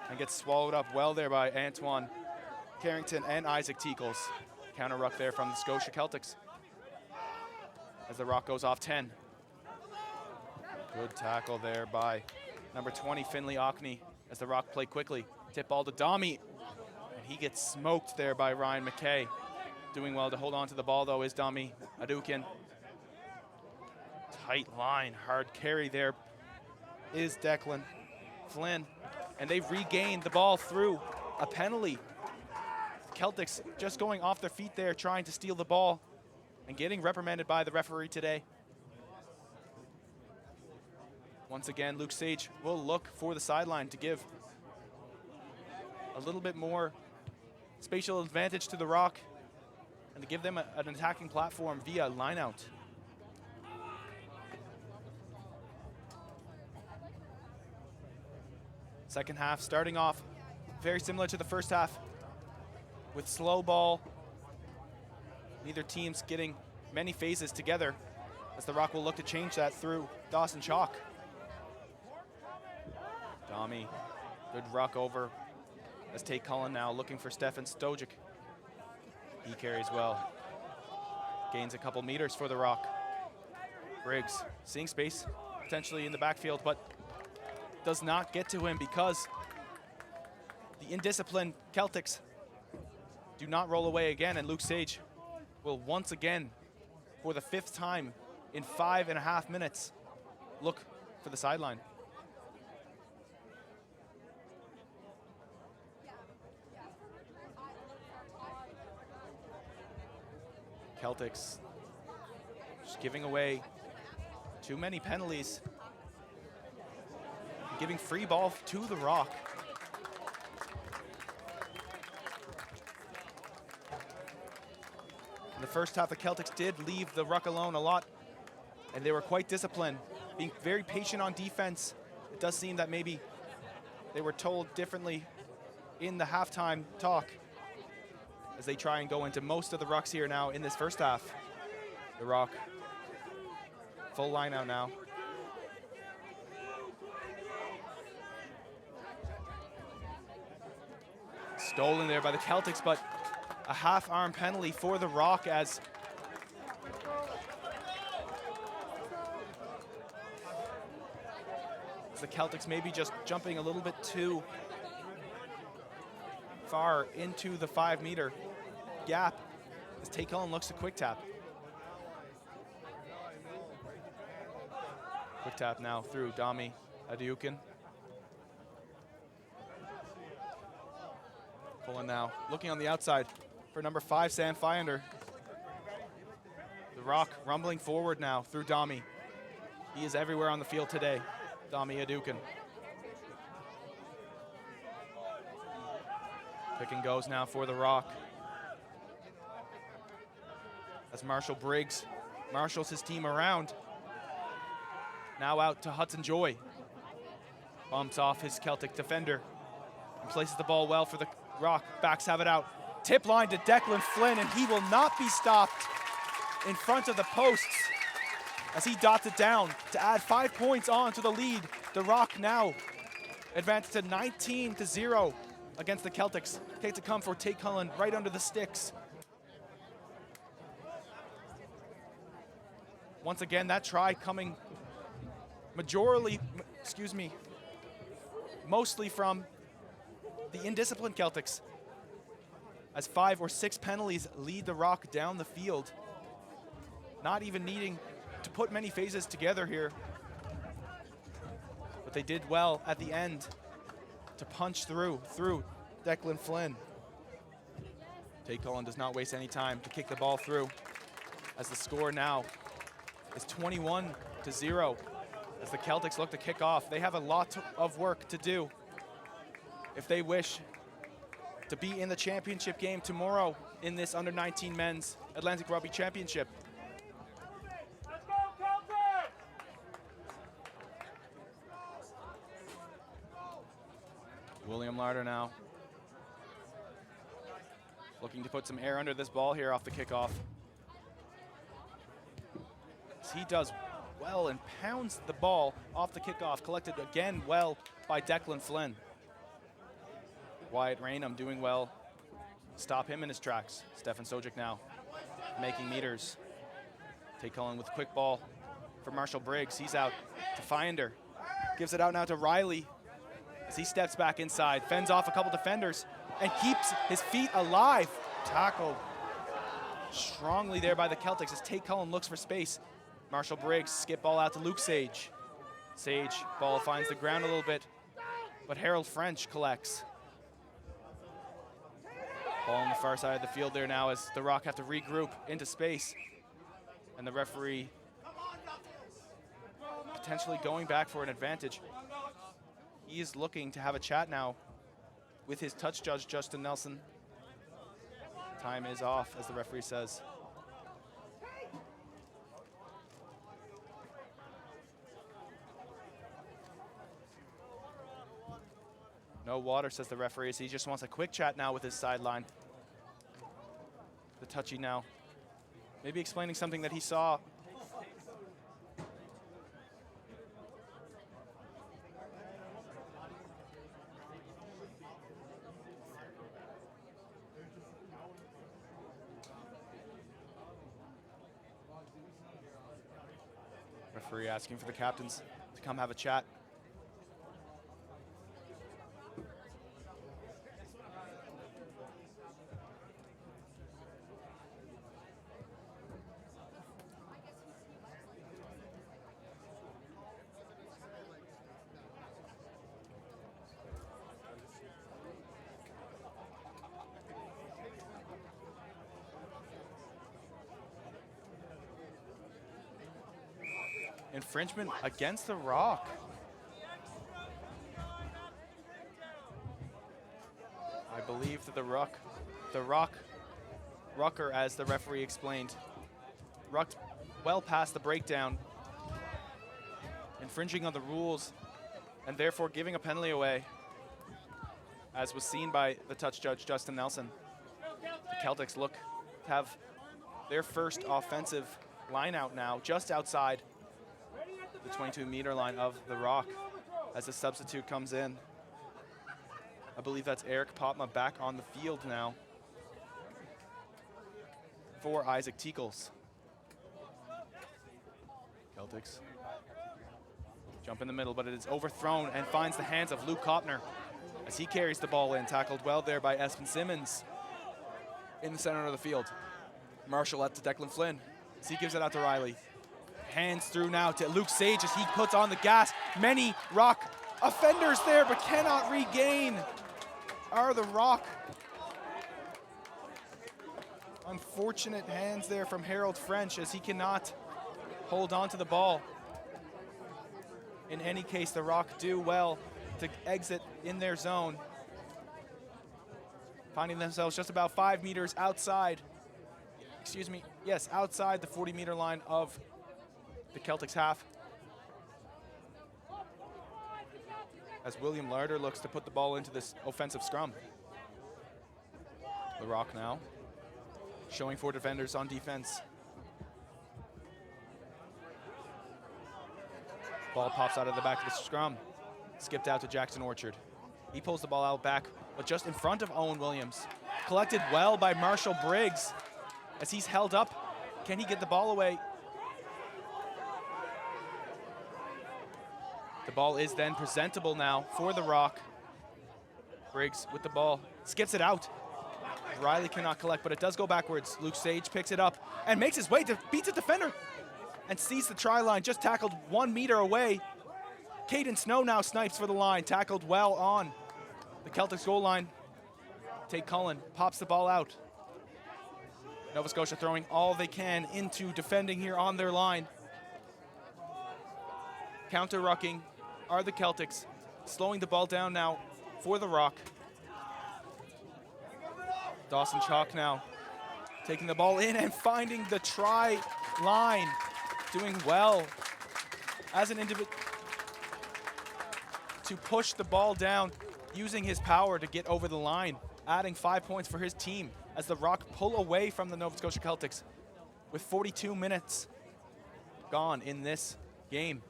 and gets swallowed up well there by Antoine Carrington and Isaac Teakles. Counter ruck there from the Scotia Keltics as the Rock goes off 10. Good tackle there by number 20, Finley Ockney, as the Rock play quickly. Tip ball to Domi, and he gets smoked there by Ryan McKay. Doing well to hold on to the ball, though, is Domi Adukin. Tight line, hard carry there is Declan Flynn, and they've regained the ball through a penalty. Keltics just going off their feet there, trying to steal the ball and getting reprimanded by the referee today. Once again, Luke Sage will look for the sideline to give a little bit more spatial advantage to the Rock and to give them an attacking platform via lineout. Second half starting off very similar to the first half with slow ball. Neither team's getting many phases together as the Rock will look to change that through Dawson Chalk. Domi, good ruck over as Tate Cullen now looking for Stefan Stojic. He carries well. Gains a couple meters for the Rock. Briggs seeing space potentially in the backfield, but does not get to him because the indisciplined Keltics do not roll away again, and Luke Sage will once again, for the 5th time in 5.5 minutes, look for the sideline. Keltics just giving away too many penalties, giving free ball to the Rock. In the first half, the Keltics did leave the ruck alone a lot, and they were quite disciplined, being very patient on defense. It does seem that maybe they were told differently in the halftime talk as they try and go into most of the rucks here now in this first half. The Rock, full line out now. Stolen there by the Keltics, but a half-arm penalty for the Rock as the Keltics maybe just jumping a little bit too far into the 5-meter gap as Tate Cullen looks to quick tap. Quick tap now through Domi Adukin. Pulling now, looking on the outside for number 5, Sam Fiender. The Rock rumbling forward now through Domi. He is everywhere on the field today, Domi Adukin. Pick and goes now for the Rock. As Marshall Briggs marshals his team around. Now out to Hudson Joy. Bumps off his Celtic defender and places the ball well for the Rock. Backs have it out. Tip line to Declan Flynn, and he will not be stopped in front of the posts as he dots it down to add 5 points on to the lead. The Rock now advanced to 19-0 against the Keltics. Take to come for Tate Cullen right under the sticks. Once again, that try coming mostly from the indisciplined Keltics, as 5 or 6 penalties lead the Rock down the field. Not even needing to put many phases together here. But they did well at the end to punch through Declan Flynn. Tate Cullen does not waste any time to kick the ball through, as the score now is 21-0 as the Keltics look to kick off. They have a lot of work to do if they wish to be in the championship game tomorrow in this under-19 men's Atlantic Rugby Championship. Let's go, Keltics! William Larder now Looking to put some air under this ball here off the kickoff. As he does well and pounds the ball off the kickoff. Collected again well by Declan Flynn. Wyatt Raynham doing well. Stop him in his tracks. Stefan Sojic now making meters. Tate Cullen with a quick ball for Marshall Briggs. He's out to Finder. Gives it out now to Riley as he steps back inside, fends off a couple defenders, and keeps his feet alive. Tackled strongly there by the Celtics as Tate Cullen looks for space. Marshall Briggs, skip ball out to Luke Sage. Sage, ball finds the ground a little bit, but Harold French collects. Ball on the far side of the field there now as the Rock have to regroup into space. And the referee potentially going back for an advantage. He is looking to have a chat now with his touch judge, Justin Nelson. Time is off, as the referee says. No water, says the referee, so he just wants a quick chat now with his sideline. The touchy now, maybe explaining something that he saw. Referee asking for the captains to come have a chat. Infringement against the Rock. I believe that Rucker, as the referee explained, rucked well past the breakdown, infringing on the rules, and therefore giving a penalty away, as was seen by the touch judge, Justin Nelson. The Celtics look to have their first offensive line out now, just outside the 22-meter line of the Rock as the substitute comes in. I believe that's Eric Potma back on the field now for Isaac Teakles. Celtics jump in the middle, but it is overthrown and finds the hands of Luke Kopner as he carries the ball in. Tackled well there by Espen Simmons in the center of the field. Marshall out to Declan Flynn as he gives it out to Riley. Hands through now to Luke Sage as he puts on the gas. Many Rock offenders there, but cannot regain are the Rock. Unfortunate hands there from Harold French as he cannot hold on to the ball. In any case, the Rock do well to exit in their zone, finding themselves just about 5 meters outside, outside the 40-meter line of the Celtics half. As William Larder looks to put the ball into this offensive scrum. The Rock now showing 4 defenders on defense. Ball pops out of the back of the scrum. Skipped out to Jackson Orchard. He pulls the ball out back, but just in front of Owen Williams. Collected well by Marshall Briggs as he's held up. Can he get the ball away? The ball is then presentable now for the Rock. Briggs with the ball, skips it out. Riley cannot collect, but it does go backwards. Luke Sage picks it up and makes his way to beats a defender and sees the try line, just tackled 1 meter away. Caden Snow now snipes for the line, tackled well on the Celtics goal line. Tate Cullen pops the ball out. Nova Scotia throwing all they can into defending here on their line. Counter-rucking are the Celtics, slowing the ball down now for the Rock. Dawson Chalk now taking the ball in and finding the try line, doing well as an individual to push the ball down, using his power to get over the line, adding 5 points for his team. as the Rock pull away from the Nova Scotia Celtics with 42 minutes gone in this game.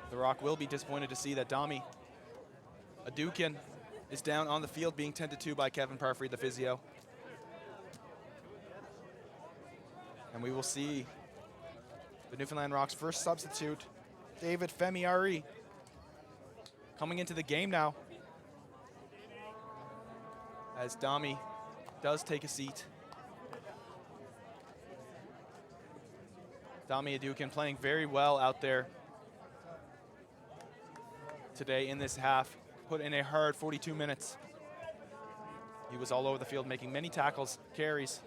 The Rock will be disappointed to see that Dami Adukian is down on the field being tended to by Kevin Parfrey, the physio. And we will see the Newfoundland Rock's first substitute, David Femiari, coming into the game now, as Dami does take a seat. Dami Adukian playing very well out there today in this half, put in a hard 42 minutes. He was all over the field making many tackles, carries.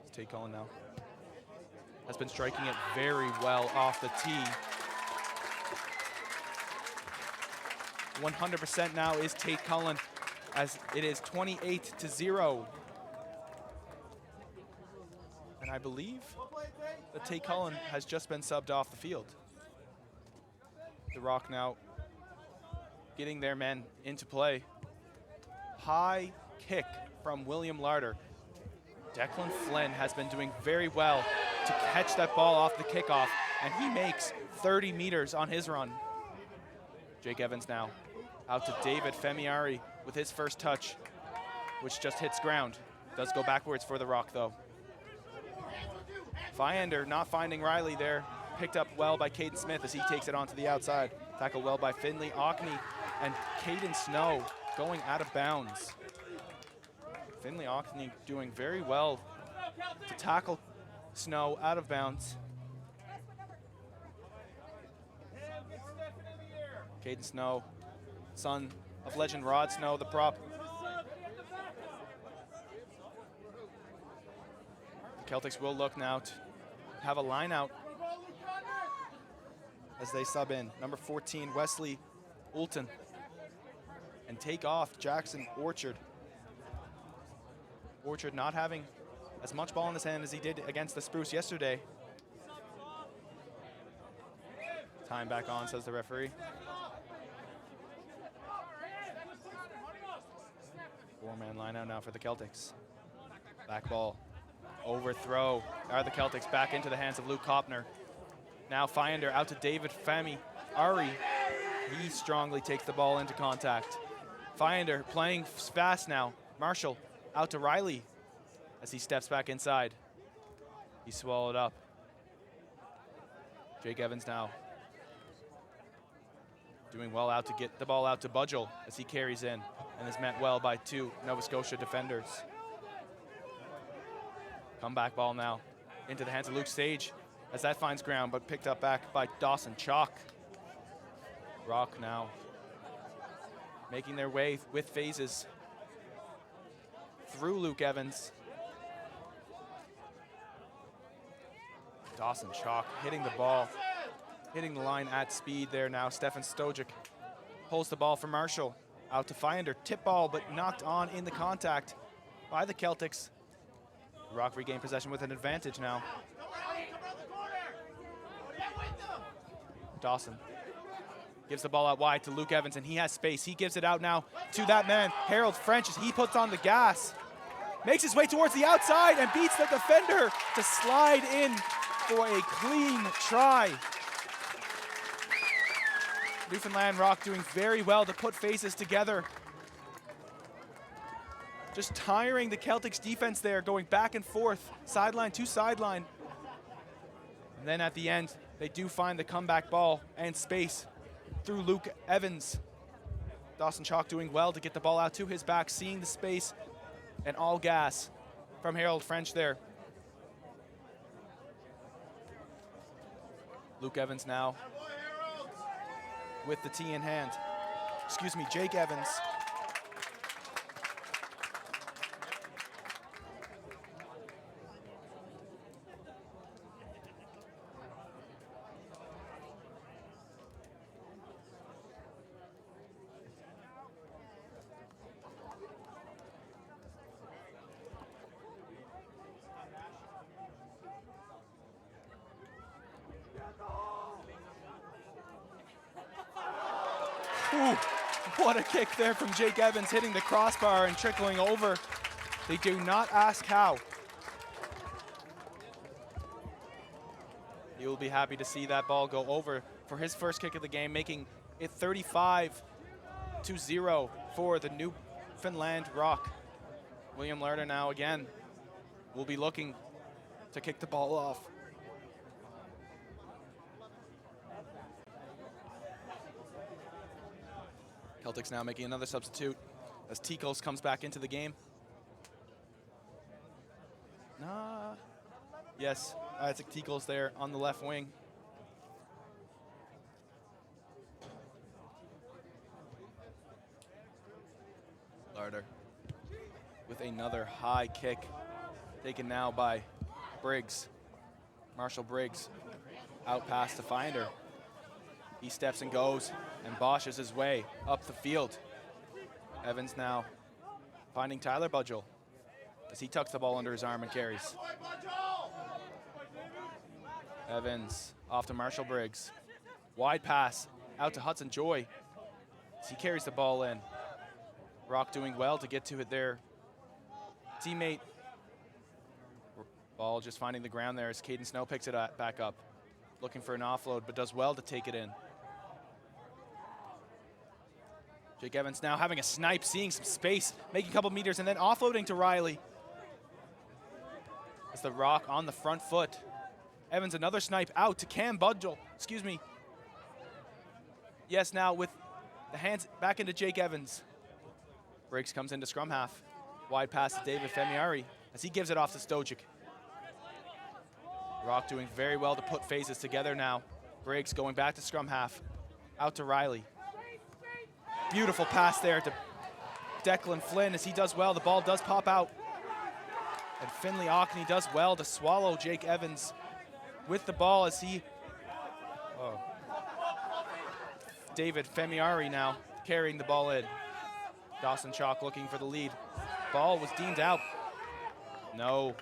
It's Tate Cullen now. Has been striking it very well off the tee. 100% now is Tate Cullen, as it is 28-0. And I believe that Tate Cullen has just been subbed off the field. The Rock now getting their men into play. High kick from William Larder. Declan Flynn has been doing very well to catch that ball off the kickoff, and he makes 30 meters on his run. Jake Evans now out to David Femiari with his first touch, which just hits ground. Does go backwards for the Rock, though. Fiander not finding Riley there. Picked up well by Caden Smith as he takes it onto the outside. Tackled well by Finley Ockney, and Caden Snow going out of bounds. Finley Ockney doing very well to tackle Snow out of bounds. Caden Snow, son of legend Rod Snow, the prop. The Celtics will look now to have a line out as they sub in number 14, Wesley Oulton, and take off Jackson Orchard. Orchard not having as much ball in his hand as he did against the Spruce yesterday. Time back on, says the referee. Four-man line out now for the Celtics. Back ball, overthrow. Are the Celtics back into the hands of Luke Kopner. Now Fiander out to David Femi Ari. He strongly takes the ball into contact. Fiander playing fast now. Marshall out to Riley as he steps back inside. He's swallowed up. Jake Evans now doing well out to get the ball out to Budgel as he carries in and is met well by two Nova Scotia defenders. Comeback ball now into the hands of Luke Sage as that finds ground, but picked up back by Dawson Chalk. Rock now making their way with phases through Luke Evans. Dawson Chalk hitting the ball, hitting the line at speed there now. Stefan Stojic pulls the ball for Marshall. Out to Fiander, tip ball, but knocked on in the contact by the Celtics. Rock regain possession with an advantage now. Dawson gives the ball out wide to Luke Evans, and he has space. He gives it out now to that man, Harold French, as he puts on the gas. Makes his way towards the outside and beats the defender to slide in for a clean try. Newfoundland Rock doing very well to put faces together. Just tiring the Celtics defense there, going back and forth, sideline to sideline. And then at the end, they do find the comeback ball and space through Luke Evans. Dawson Chalk doing well to get the ball out to his back, seeing the space, and all gas from Harold French there. Luke Evans now with the tee in hand. Excuse me, Jake Evans. What a kick there from Jake Evans, hitting the crossbar and trickling over. They do not ask how. You'll be happy to see that ball go over for his first kick of the game, making it 35-0 for the Newfoundland Rock. William Lerner now again will be looking to kick the ball off. Keltics now making another substitute as Tikos comes back into the game. Yes, Isaac Tikos there on the left wing. Larder with another high kick taken now by Briggs. Marshall Briggs out past to Finder. He steps and goes and boshes his way up the field. Evans now finding Tyler Budgell as he tucks the ball under his arm and carries. Evans off to Marshall Briggs. Wide pass out to Hudson Joy as he carries the ball in. Rock doing well to get to it there. Teammate. Ball just finding the ground there as Caden Snow picks it back up. Looking for an offload, but does well to take it in. Jake Evans now having a snipe, seeing some space, making a couple meters, and then offloading to Riley. As the Rock on the front foot. Evans another snipe out to Cam Budgell. Excuse me. Yes, now with the hands back into Jake Evans. Briggs comes into scrum half. Wide pass to David Femiari as he gives it off to Stojic. Rock doing very well to put phases together now. Briggs going back to scrum half. Out to Riley. Beautiful pass there to Declan Flynn as he does well. The ball does pop out. And Finley Ockney does well to swallow Jake Evans with the ball as he... Oh. David Femiari now carrying the ball in. Dawson Chalk looking for the lead. Ball was deemed out. No.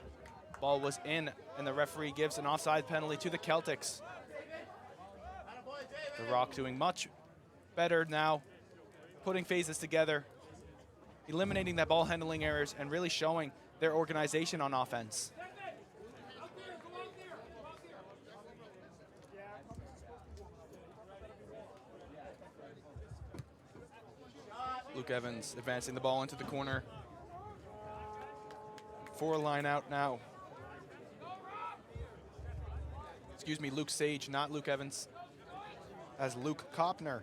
Ball was in, and the referee gives an offside penalty to the Keltics. The Rock doing much better now, putting phases together, eliminating that ball handling errors, and really showing their organization on offense. Luke Evans advancing the ball into the corner. 4 line out now. Excuse me, Luke Sage, not Luke Evans. As Luke Kopner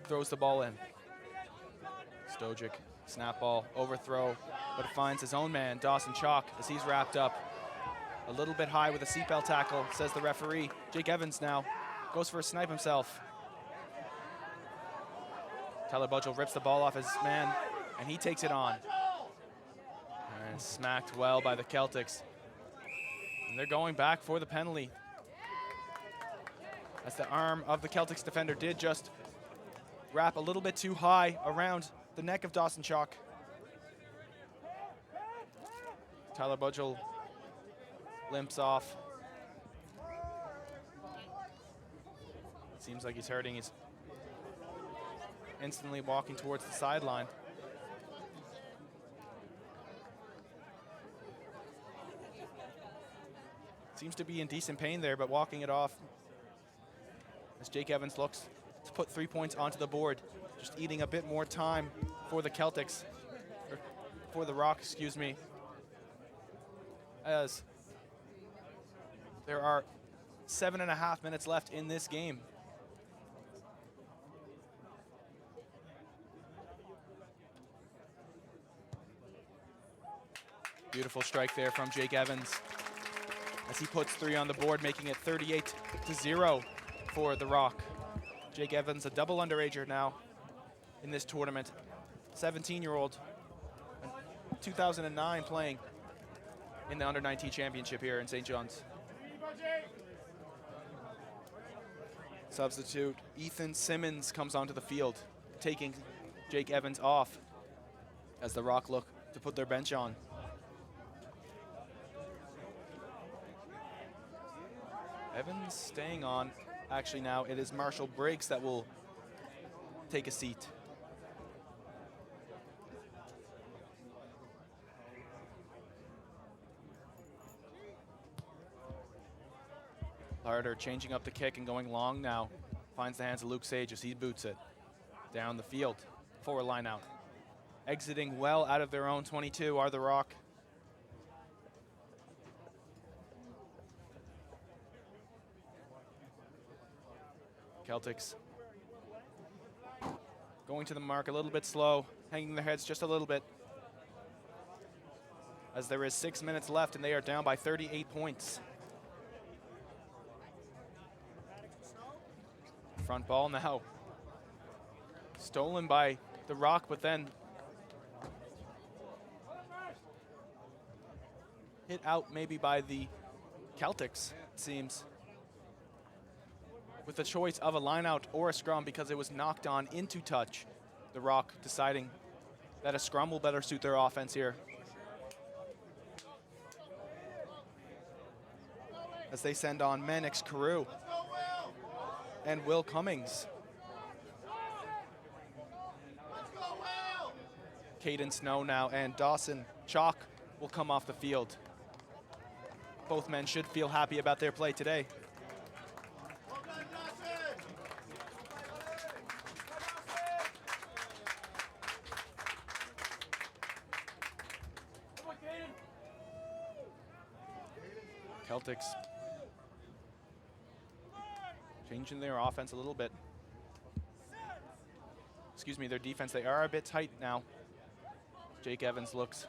throws the ball in. Stojic, snap ball, overthrow, but it finds his own man, Dawson Chalk, as he's wrapped up. A little bit high with a seatbelt tackle, says the referee. Jake Evans now goes for a snipe himself. Tyler Budgell rips the ball off his man, and he takes it on. And smacked well by the Keltics. And they're going back for the penalty. As the arm of the Keltics defender did just wrap a little bit too high around the neck of Dawson Chalk. Tyler Budgell limps off. Seems like he's hurting. He's instantly walking towards the sideline. Seems to be in decent pain there, but walking it off as Jake Evans looks to put 3 points onto the board. Just eating a bit more time for the Keltics, or for the Rock, excuse me. As there are 7.5 minutes left in this game. Beautiful strike there from Jake Evans as he puts 3 on the board, making it 38-0 for the Rock. Jake Evans, a double underager now in this tournament. 17-year-old, 2009 playing in the under-19 championship here in St. John's. Substitute Ethan Simmons comes onto the field, taking Jake Evans off as the Rock look to put their bench on. Evans staying on. Actually now it is Marshall Briggs that will take a seat. Larder changing up the kick and going long now. Finds the hands of Luke Sage as he boots it down the field. Forward line out. Exiting well out of their own 22 are the Rock. Keltics going to the mark a little bit slow, hanging their heads just a little bit, as there is 6 minutes left and they are down by 38 points. Front ball now. Stolen by the Rock, but then hit out maybe by the Keltics, it seems, with the choice of a line out or a scrum because it was knocked on into touch. The Rock deciding that a scrum will better suit their offense here, as they send on Mannix Carew and Will Cummings. Caden Snow now and Dawson Chalk will come off the field. Both men should feel happy about their play today. Keltics changing their offense a little bit. Excuse me, their defense. They are a bit tight now. Jake Evans looks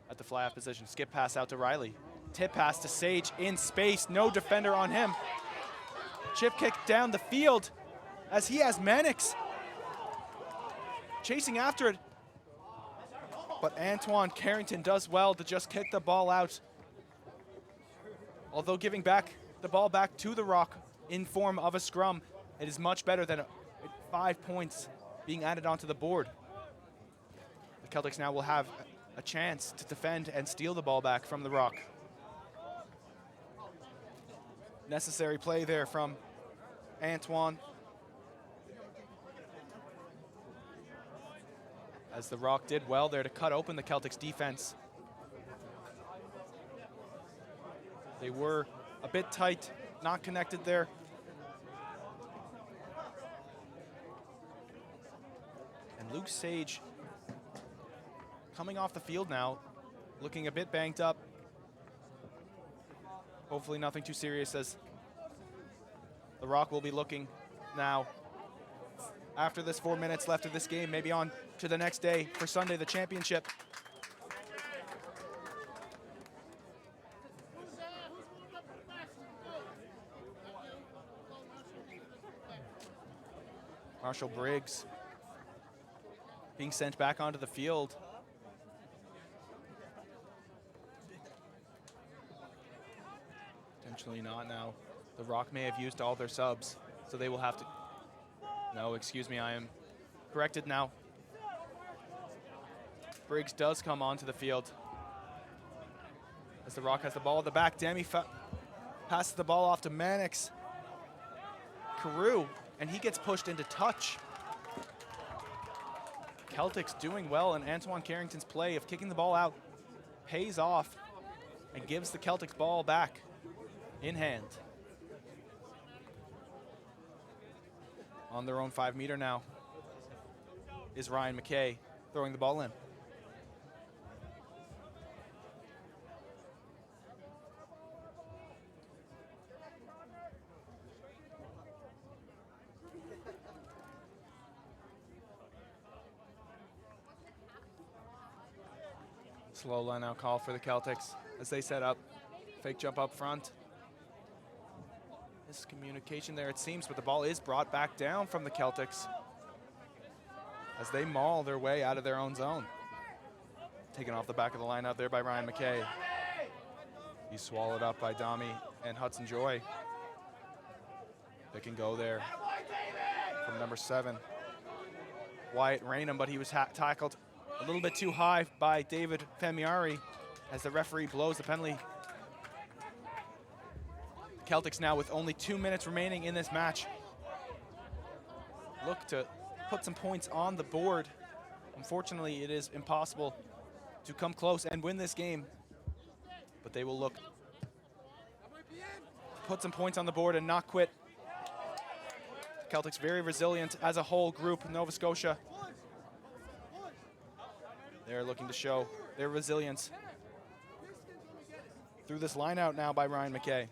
at the fly-off position. Skip pass out to Riley. Tip pass to Sage in space. No defender on him. Chip kick down the field as he has Mannix chasing after it. But Antoine Carrington does well to just kick the ball out, although giving back the ball back to the Rock in form of a scrum. It is much better than 5 points being added onto the board. The Keltics now will have a chance to defend and steal the ball back from the Rock. Necessary play there from Antoine, as the Rock did well there to cut open the Keltics defense. They were a bit tight, not connected there. And Luke Sage coming off the field now, looking a bit banged up. Hopefully nothing too serious, as the Rock will be looking now, after this 4 minutes left of this game, maybe on to the next day for Sunday, the championship. Marshall Briggs being sent back onto the field. Potentially not now. The Rock may have used all their subs, so they will have to... No, excuse me, I am corrected now. Briggs does come onto the field, as the Rock has the ball at the back. Demi passes the ball off to Mannix Carew, and he gets pushed into touch. Keltics doing well, and Antoine Carrington's play of kicking the ball out pays off and gives the Keltics ball back in hand. On their own 5 meter now is Ryan McKay throwing the ball in. Slow line out call for the Keltics as they set up. Fake jump up front. Miscommunication there, it seems, but the ball is brought back down from the Keltics as they maul their way out of their own zone. Taken off the back of the line out there by Ryan McKay. He's swallowed up by Dami and Hudson Joy. They can go there from number 7, Wyatt Raynham, but he was tackled a little bit too high by David Femiari as the referee blows the penalty. Keltics now with only 2 minutes remaining in this match look to put some points on the board. Unfortunately, it is impossible to come close and win this game. But they will look to put some points on the board and not quit. Celtics very resilient as a whole group. Nova Scotia, they're looking to show their resilience through this line out now by Ryan McKay.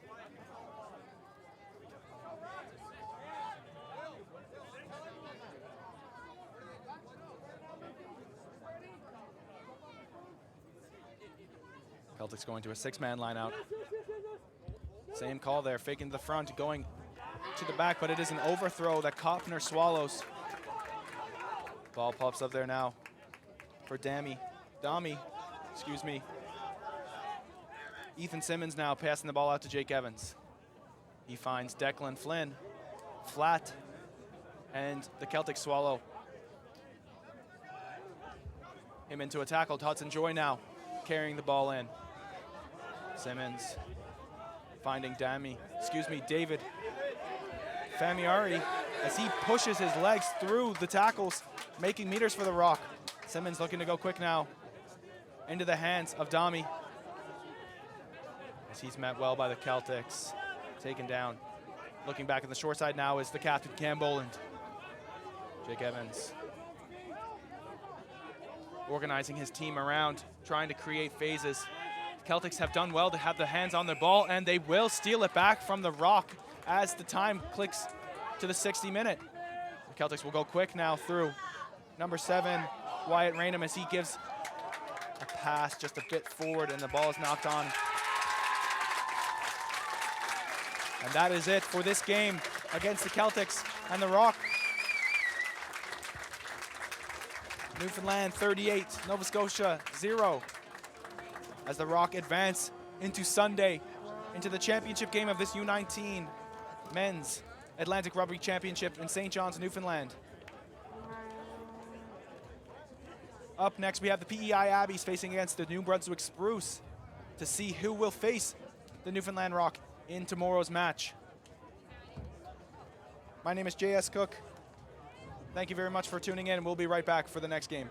Celtics going to a 6-man line out. Same call there, faking to the front, going to the back, but it is an overthrow that Kopner swallows. Ball pops up there now for Dami, excuse me. Ethan Simmons now passing the ball out to Jake Evans. He finds Declan Flynn flat, and the Celtics swallow him into a tackle. Hudson Joy now carrying the ball in. Simmons finding David Famiari as he pushes his legs through the tackles, making meters for the Rock. Simmons looking to go quick now into the hands of Dami as he's met well by the Celtics, taken down. Looking back at the short side now is the captain, Cam Boland. Jake Evans organizing his team around, trying to create phases. Celtics have done well to have the hands on their ball, and they will steal it back from the Rock as the time clicks to the 60-minute. The Celtics will go quick now through number 7, Wyatt Raynham, as he gives a pass just a bit forward, and the ball is knocked on. And that is it for this game against the Celtics and the Rock. Newfoundland 38, Nova Scotia 0. As the Rock advance into Sunday, into the championship game of this U19 Men's Atlantic Rugby Championship in St. John's, Newfoundland. Up next, we have the PEI Abbeys facing against the New Brunswick Spruce to see who will face the Newfoundland Rock in tomorrow's match. My name is J.S. Cook. Thank you very much for tuning in, and we'll be right back for the next game.